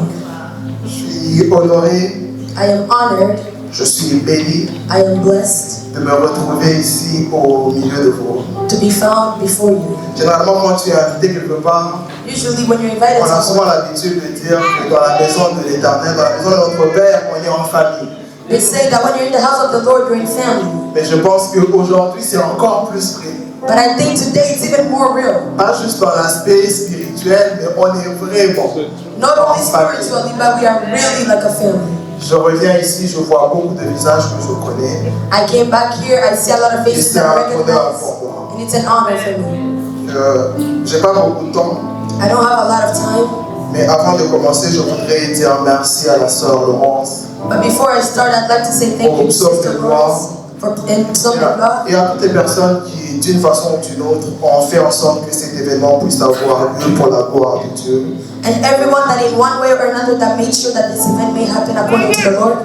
Je suis honoré, I am honored. je suis béni I am blessed de me retrouver ici au milieu de vous. to be found before you. Généralement, quand tu es invité quelque part, Usually when you're invited on a souvent somewhere, l'habitude de dire que dans la maison de l'Éternel, dans la maison de notre Père, on est en famille. they say that when you're in the house of the Lord, you're in family. Mais je pense qu'aujourd'hui, c'est encore plus vrai. But I think today it's even more real. Pas juste dans l'aspect spirituel, mais on est vraiment Not en only famille. spiritually, but we are really like a family. Je reviens ici, je vois beaucoup de visages que je connais. I came back here, I see a lot of Et faces c'est that I un honneur recognize, pour moi. and it's an honor for me. J'ai pas beaucoup de temps, I don't have a lot of time, mais avant de commencer, je voudrais dire merci à la sœur Laurence but before I start, I'd like to say thank you to Sister Lawrence for Psalm of God, et à toutes les personnes qui, d'une façon ou d'une autre, ont fait en sorte que cet événement puisse avoir lieu pour la gloire de Dieu. and everyone that in one way or another that made sure that this event may happen according to the Lord.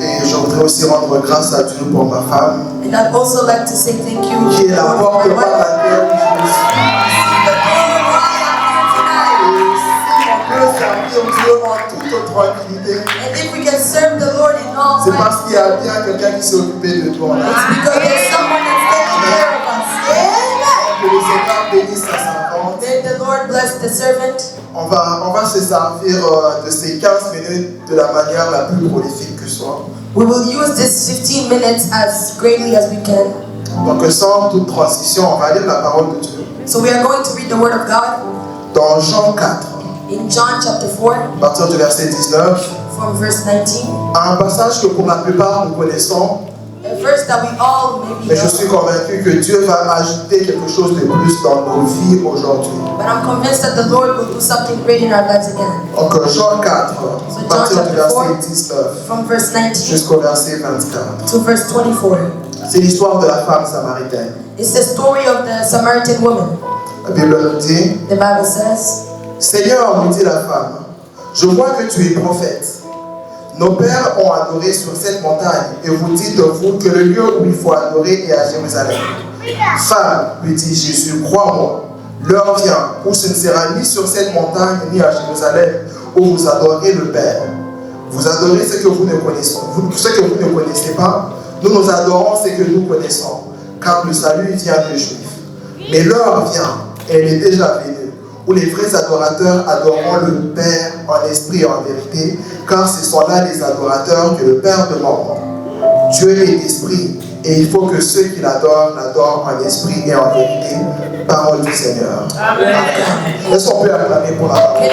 Et je voudrais aussi rendre grâce à Dieu pour ma femme, And I'd also like to say thank you qui est la for porte my par wife. laquelle je suis. The door why I'm here tonight. Et si on peut servir Dieu en toute tranquillité, And if we can serve the Lord in all c'est ways, parce qu'il y a bien quelqu'un qui s'est occupé de toi. it's because there's someone that's taking care of us. Amen. Que le Seigneur bénisse sa servante. May the Lord bless the servant. On va se servir de ces 15 minutes de la manière la plus prolifique que soit. We will use this 15 minutes as greatly as we can. Donc sans toute transition, on va lire la parole de Dieu. So we are going to read the Word of God Dans Jean 4, in John chapter 4 à partir du verset 19, from verse 19. un passage que pour la plupart nous connaissons, A verse that we all maybe mais je suis know. convaincu que Dieu va ajouter quelque chose de plus dans nos vies aujourd'hui. But I'm convinced that the Lord will do something great in our lives again. Donc Jean 4, à partir du verset 19 From verse 19 jusqu'au verset 24. to verse 24. C'est l'histoire de la femme samaritaine. It's the story of the Samaritan woman. La Bible nous dit, The Bible says, Seigneur, lui dit la femme, je vois que tu es prophète. Nos pères ont adoré sur cette montagne et vous dites-vous que le lieu où il faut adorer est à Jérusalem. Femme, lui dit Jésus, crois-moi, l'heure vient où ce ne sera ni sur cette montagne ni à Jérusalem où vous adorez le Père. Vous adorez ce que vous ne connaissez, ce que vous ne connaissez pas. Nous adorons ce que nous connaissons, car le salut vient des Juifs. Mais l'heure vient, et elle est déjà venue, où les vrais adorateurs adoreront le Père en esprit et en vérité, car ce sont là les adorateurs que le Père demande. Dieu est esprit, et il faut que ceux qui l'adorent en esprit et en vérité. Parole du Seigneur. Amen. Est-ce qu'on peut acclamer pour la parole?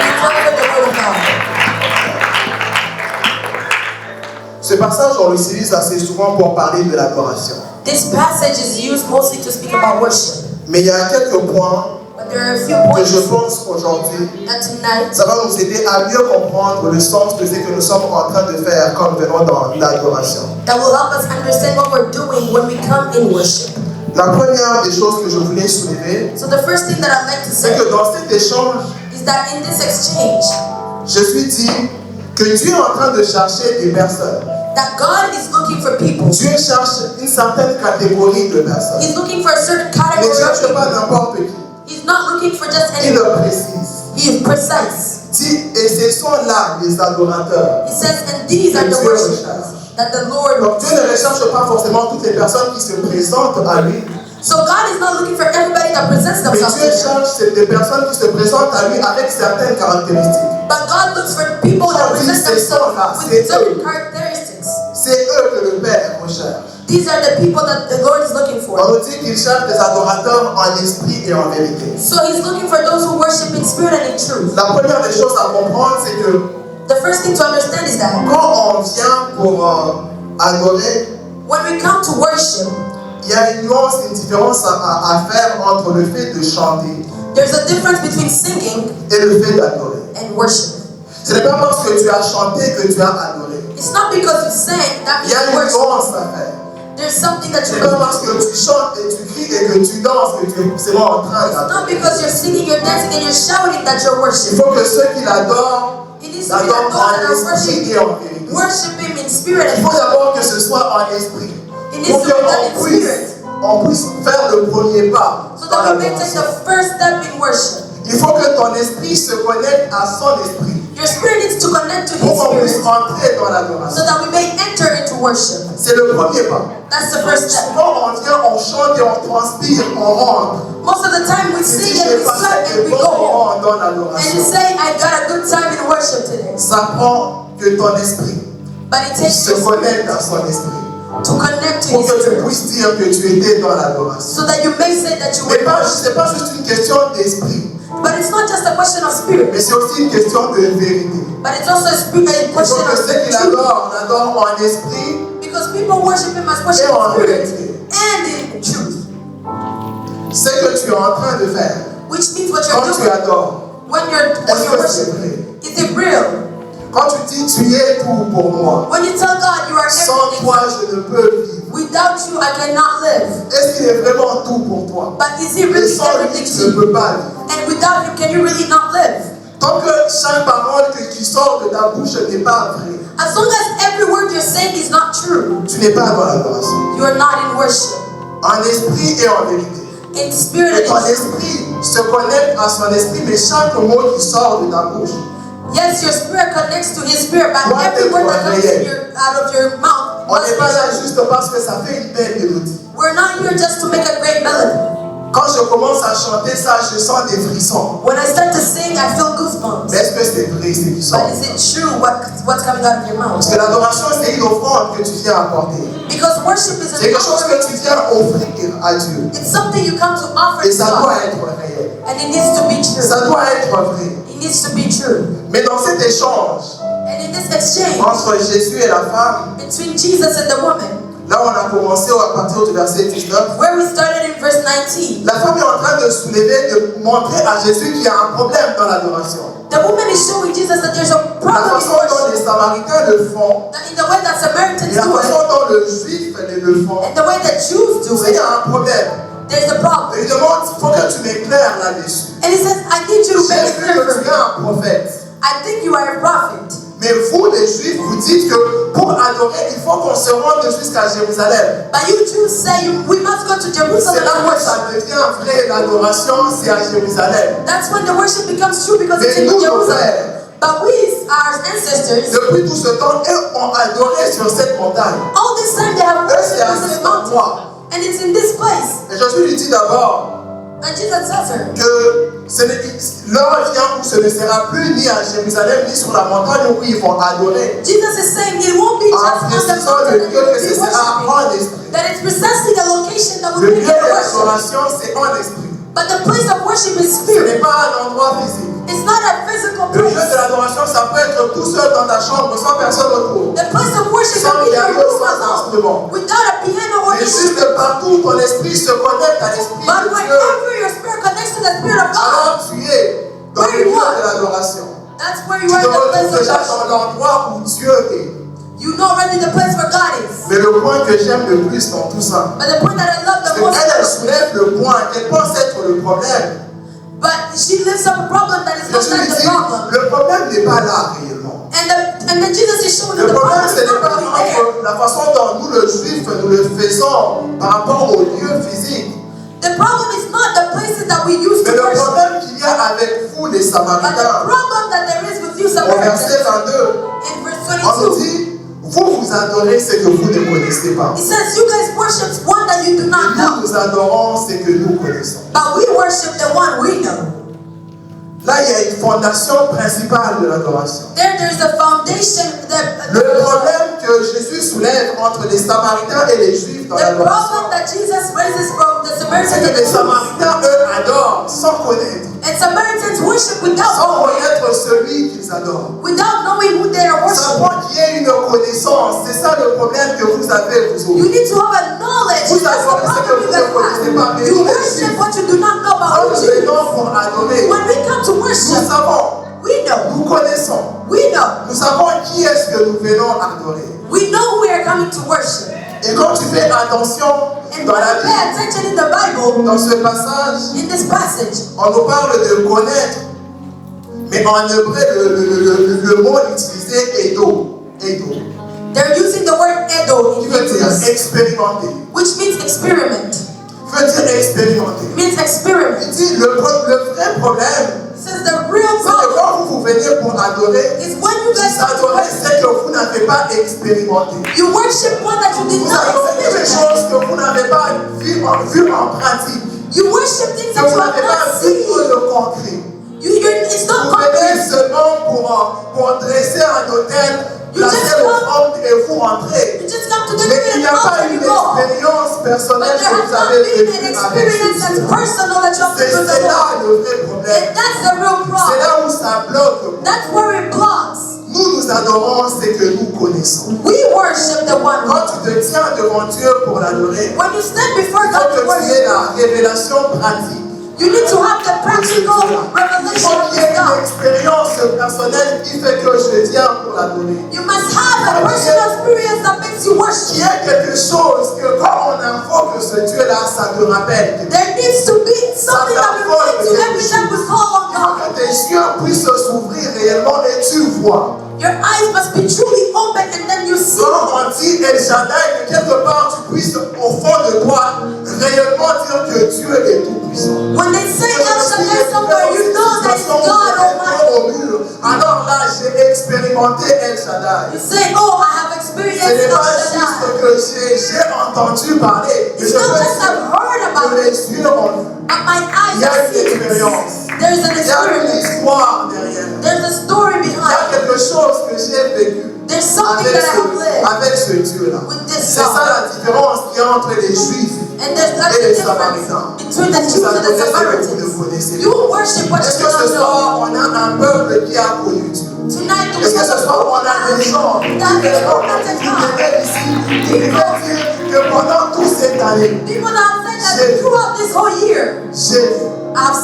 Ce passage, on l'utilise assez souvent pour parler de l'adoration. This passage is used mostly to speak about worship. Mais il y a quelques points But there are a few que points je pense aujourd'hui, that tonight ça va nous aider à mieux comprendre le sens de ce que nous sommes en train de faire quand nous venons dans l'adoration. that will help us understand what we're doing when we come in worship. La première des choses que je voulais soulever, So the first thing that I'd like to c'est say que dans cet échange, is that in this exchange, je suis dit que Dieu est en train de chercher des personnes. that God is looking for people. Dieu cherche une certaine catégorie de personnes. He's looking for a certain Il ne category of cherche pas people. n'importe qui. He's not looking for just Il anyone. le précise. He is precise. Dit, et ce sont là les adorateurs. He says, and these are the worshipers that the Lord Donc Dieu ne recherche pas forcément toutes les personnes qui se présentent à lui. So God is not looking for everybody that presents Mais themselves Dieu to him. cherche des personnes qui se présentent à lui avec certaines caractéristiques. But God looks for people that present themselves with certain characteristics. C'est eux que le Père recherche. These are the people that the Lord is looking On for. nous dit qu'il cherche des adorateurs en esprit et en vérité. So He's looking for those who worship in spirit and in truth. La première des choses à comprendre, c'est que The first thing to understand is that quand on vient pour adorer, when we come to worship, il y a une nuance, une différence à faire entre le fait de chanter there's a difference between singing et le fait d'adorer. and worship. Ce n'est pas parce que tu as chanté que tu as adoré. It's not because you sang that Il y means a you une worship. nuance à faire. There's something that Ce you n'est pas do. parce que tu chantes et tu cries et que tu danses que tu es forcément en train It's not d'adorer. because you're singing, you're dancing, and you're shouting that you're Il worshiping. faut que ceux qui l'adorent It needs to be that l'adorent those that en are esprit et en vérité. worship Him in spirit Il and faut truth. d'abord que ce soit en esprit. It needs Pour to be done in qu'on spirit. puisse faire le premier pas So dans that we may take l'adoration. the first step in worship. Il faut que ton esprit se connecte à son esprit Your spirit needs to connect to His pour qu'on puisse spirit entrer dans so l'adoration. that we may enter into worship. C'est le premier pas. That's the first step. Souvent on vient, on chante et on transpire, on rentre. Most of the time we Et sing si and j'ai we passé sweat and des we bons go home. moments dans And you l'adoration, say, I got a good time in worship today. ça prend que ton esprit But it takes se your spirit connecte à son esprit to connect to pour His que tu spirit puisses dire que tu étais dans l'adoration. so that you may say that you Mais were ce n'est pas juste une question d'esprit, But it's not just a question of spirit, mais c'est aussi une question de vérité. but it's also a Il question faut que of ceux qui truth. l'adorent en esprit Because people worship Him as worship et en in spirit vérité. and in truth. Ce que tu es en train de faire Which means what quand you're tu doing adores, when you're est-ce que c'est worshiping. vrai? Is it real? Quand tu dis tu es tout pour moi, When you tell God you are sans everything, toi je ne peux vivre, without you I cannot live. est-ce qu'il est vraiment tout pour toi? But is He Et really sans lui everything tu to ne you? peux pas vivre. And without Him, can you really not live? Tant que chaque parole qui sort de ta bouche n'est pas vraie, As long as every word you're saying is not true, tu n'es pas dans l'adoration. you are not in worship. En esprit et en vérité. In spirit Et and ton in truth. esprit se connecte à son esprit, mais chaque mot qui sort de ta bouche, Yes, your spirit connects to His spirit, but Doit every être word that comes réel. out of your mouth on must n'est be pas là true. juste parce que ça fait une belle mélodie. We're not here just to make a great melody. Quand je commence à chanter ça, je sens des frissons. When I start to sing, I feel goosebumps. Mais est-ce que c'est vrai ce qui sort? But is it true what's coming out of your mouth? Parce que l'adoration, c'est une offrande que tu viens apporter. Because worship is C'est quelque chose an que tu viens offrir à Dieu. It's something you come to offer Et to ça doit God. être réel. And it needs to be true. Ça doit être vrai. It needs to be true. Mais dans cet échange And in this exchange entre Jésus et la femme, between Jesus and the woman, là on a commencé à partir du verset 19, where we started in verse 19, la femme est en train de soulever, de montrer à Jésus qu'il y a un problème dans l'adoration. the woman is showing Jesus that there's a La problem in façon dont worship. les Samaritains le font, That in the way that Samaritans et la do façon it, dont le Juif le font, and the way that Jews do il y it, a un problème. there's a problem. Et il demande, il faut que tu m'éclaires là-dessus. And he says, I need you to J'ai make it vu clear que for tu me. es un prophète. I think you are a prophet. Mais vous, les Juifs, vous dites que pour adorer, il faut qu'on se rende jusqu'à Jérusalem. But you Jews say we must go to C'est Jerusalem là to que worship. ça devient vrai, l'adoration, c'est à Jérusalem. That's when the worship becomes true because it's Mais in nous, nos Jerusalem. frères, But we, our ancestors, depuis tout ce temps, eux ont adoré sur cette montagne. all this time they have Eux, c'est worshipped à on this cet mountain. endroit. And it's in this place. Et Jésus lui dit d'abord And Jesus tells her que l'heure vient où ce ne sera plus ni à Jérusalem ni sur la montagne où ils vont adorer. Jesus is saying it won't be just on the précisant mountain le that lieu you que ce will be sera worshiping. en esprit. That it's precisely the location that Le will lieu be de the worship. l'adoration, c'est en esprit. But the place of worship is Ce spirit. n'est pas un endroit physique. It's not a physical Le lieu place. de l'adoration, ça peut être tout seul dans ta chambre, sans personne autour. The place of worship Sans can be your piano, room sans alone, instrument. without a piano or Mais juste instrument. partout, ton esprit se connecte à l'esprit But de Dieu. whenever your spirit connects to the spirit of God, Alors tu es dans le lieu de l'adoration. that's where Tu you are te in the place retrouves of déjà worship. dans l'endroit où Dieu est. You know already the place where God is. Mais le point que j'aime le plus dans tout ça, But the point that I love c'est the most, qu'elle soulève le point qu'elle pense être le problème. but she lifts up a problem that is not Jésus lui the dit, problem. le problème n'est pas là réellement. And then Jesus is showing you Le the problème, problem ce is n'est not pas really there. entre la façon dont nous, le juif, nous le faisons par rapport au lieu physique. The problem is not the places that we use Mais to le worship. problème qu'il y a avec vous, les But the Samaritains, problem that there is with you, au verset Samaritans, 22, in verse on nous 22, dit, vous adorez ce que vous ne connaissez pas. it says, you guys worship one that you do not Et know, nous adorons ce que nous connaissons. but we worship the one we know. Là, il y a une fondation principale de l'adoration. There's a foundation that Le problème que Jésus soulève entre les Samaritains et les Juifs dans the problem l'adoration, that Jesus raises from the c'est Samaritans que and the les Jews. Samaritains, eux, adorent sans connaître. And Samaritans worship Sans without connaître celui qu'ils adorent. knowing who they are Ça worshiping. prend qu'il y ait une connaissance. C'est ça le problème que vous avez, vous You autres. need to have a knowledge. Vous That's the adorez ce que problem vous you ne guys connaissez have. pas. Mais You nous, les worship Juifs, what you do not know quand about nous Jesus. venons pour adorer, When we come to nous worship, savons, we know. nous connaissons, We know. nous savons qui est-ce que nous venons adorer. We know who we are coming to worship. Et quand tu fais attention And dans when la we pay Bible, attention in the Bible, dans ce passage, in this passage, on nous parle de connaître, mais en hébreu, le mot utilisé est Edo. Edo. they're using the word Edo Qui in veut dire Hebrews, expérimenter. which means experiment. Veut dire expérimenter. Means experiment. Il dit le vrai problème, It says the real c'est que problem quand vous venez pour adorer, is when you guys vous come to adorez worship, ce que vous n'avez pas expérimenté. you worship one that you did Vous not adorez des experience. choses que vous n'avez pas vues en pratique, You worship things que that vous you have n'avez not pas vu seen. dans le concret. It's not Vous venez concrete. seulement pour dresser un hôtel, You placer just l'offrande et vous rentrez. You just come to the Mais il n'y a pas and une you go. expérience But personnelle there que has vous not avez been an vécue avec experience that's Jésus. personal that you have C'est to do the là Lord. le vrai problème. And that's the real C'est problem. là où ça bloque. That's where it blocks. Nous adorons ce que nous connaissons. We worship the one. Quand tu te tiens devant Dieu pour l'adorer, When you stand before il faut God to que tu worship, aies la révélation pratique. you need to have the practical Il revelation faut of qu'il y ait this une God. expérience personnelle qui fait que je viens pour l'adorer. You must have a personal experience that makes you Qu'il worship. y ait quelque chose que quand on invoque ce Dieu-là, ça te rappelle. There needs to be something that reminds you every time we call on Il faut God. que tes yeux puissent s'ouvrir réellement et tu vois. Your eyes must be truly open and then you see. Quand on dit El Shaddai, que quelque part tu puisses au fond de toi réellement dire que Dieu est tout puissant. When they say El Shaddai somewhere, you know that it's God Almighty. Alors là, j'ai expérimenté El Shaddai. You say, oh, I have Ce experienced n'est El pas Shaddai. juste que j'ai entendu parler. Mais It's je not peux just I've heard dire about que it, les yeux ont vu. but my eyes Il y a have une seen it. expérience. There's an Il y a une experience. histoire derrière. There's a story Il y a behind it. quelque chose que j'ai vécu There's something that I have lived avec ce Dieu-là. with this C'est ça God. la différence qu'il y a entre les Juifs And there's that's et the les difference Samaritains. between the Jews Vous and the adorez ce que vous ne Samaritans. connaissez You pas. worship what Est-ce you que do ce not know. soir, on a un peuple qui a connu Dieu? Tonight, Est-ce que ce soir, on a des gens qui that viennent people that have come, ici, qui viennent dire que pendant toute cette année, people that have said that throughout this whole year, I've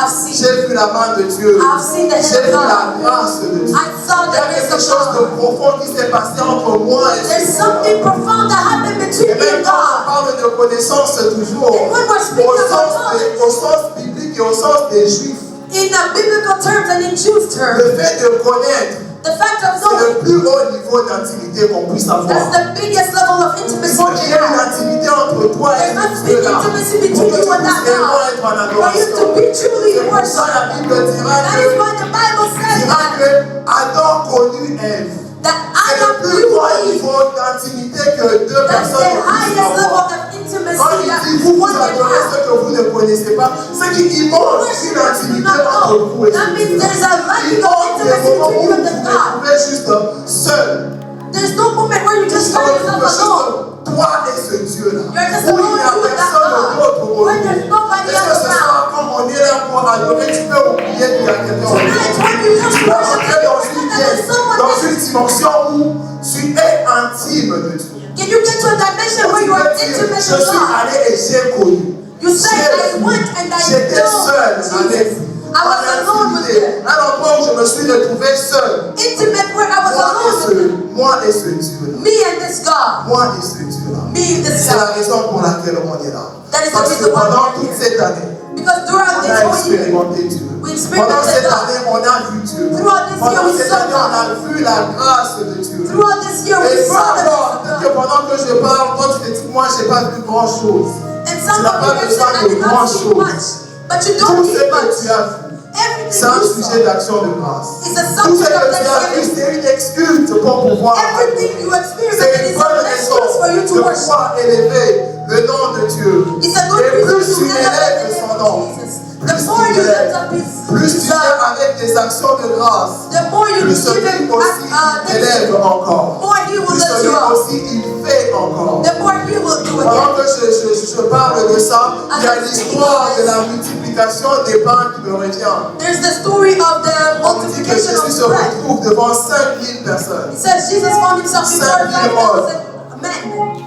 seen j'ai vu la main de Dieu. I've seen the J'ai hand vu of la God. grâce de Dieu. I saw Il y the a grace quelque of chose de God. profond qui s'est passé entre moi et There's Dieu. something profound that happened Et between me même and quand on God. parle de connaissance toujours, And when we're speaking about knowledge, au sens biblique et au sens des Juifs, in biblical terms and in Jews terms, le fait de connaître, the fact of c'est le knowing, plus haut niveau d'intimité qu'on puisse avoir. that's the biggest level of Il intimacy faut you qu'il y ait can une have. intimité entre toi et There must ce be Dieu-là. intimacy Pour between que you tu and that puisses réellement God. être en For you adoration. to be truly C'est in pour ça worship. la Bible dira That is why the Bible says que Adam connut Ève. that C'est le Adam plus knew grand Eve. niveau d'intimité que deux That's the personnes puissent highest level avoir. of intimacy Quand il that dit vous one can adorez have. ce que vous ne ne connaissez pas, c'est qu'il manque une intimité entre vous et That means Dieu. there's a lack Il of manque des intimacy moments between où you vous and vous God. retrouvez juste seul. There's no moment where you just find yourself alone. Toi et ce Dieu-là. You're just Où il alone n'y a with that personne God. d'autre au When there's monde. nobody Est-ce que else ce around. soir, quand on est là pour adorer, tu peux oublier qu'il y a quelqu'un au Tonight, monde? when you just Tu vas worship, entrer you dans forget une that there's someone dans there. une dimension où tu es intime de Dieu. Can you get to a dimension where you are intimate Je with suis God? allé et j'ai connu. You say, I went and I J'étais know seul avec Jesus. vous. I was alone with him. Un endroit où je me suis retrouvé seul. Intimate where I was alone with him. Moi et ce Dieu-là. Me and this God. Moi et ce Dieu-là. Me and this C'est la God. raison pour laquelle on est là. That is the Parce que reason why pendant we're toute here. cette année, Because throughout on this a whole year, expérimenté Dieu. we Pendant experienced cette God. année, on a vu Dieu. Throughout this year, Pendant we cette saw année, on God. a vu la grâce de Dieu. Throughout this year, we Et saw ça, the alors, grace of peut-être que God. pendant que je parle, toi tu te dis, moi, je n'ai pas vu grand-chose. And Tu some n'as of pas you besoin said, I de did not see grand-chose. much. But you Tout don't ce need que much. tu as vu, Everything c'est un you sujet saw d'action de grâce. is a Tout ce subject of que tu as vu, thanksgiving. c'est une excuse pour pouvoir. Everything you experience C'est is une bonne an raison excuse for you de to worship. pouvoir élever le nom de Dieu. It's a good Et reason plus to tu elevate élèves the son name nom, of Jesus. plus The tu more you élèves, lift up His plus tu viens son, avec des actions de grâce, the more you plus give Him celui aussi t'élève thanksgiving, encore. more He will Plus lift celui you up. aussi il fait encore. The more He will do Pendant again. que je parle de ça, il y a l'histoire de la multiplication des pains qui me revient. There's the story of the On dit que multiplication of Jésus se bread. retrouve devant 5000 personnes. It says Jesus found himself before 5,000 5,000 men.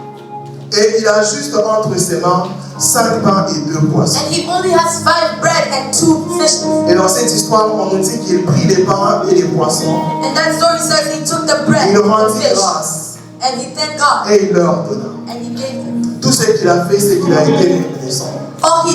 Et il a juste entre ses mains 5 pains et 2 poissons. And he only has 5 bread and 2 fishes. Et dans cette histoire, on nous dit qu'il prit les pains et les poissons. And that story says he took the bread Il and the rendit fish grâce and he thanked God et il leur donna. and he gave them. Tout ce qu'il a fait, c'est qu'il a été reconnaissant. All he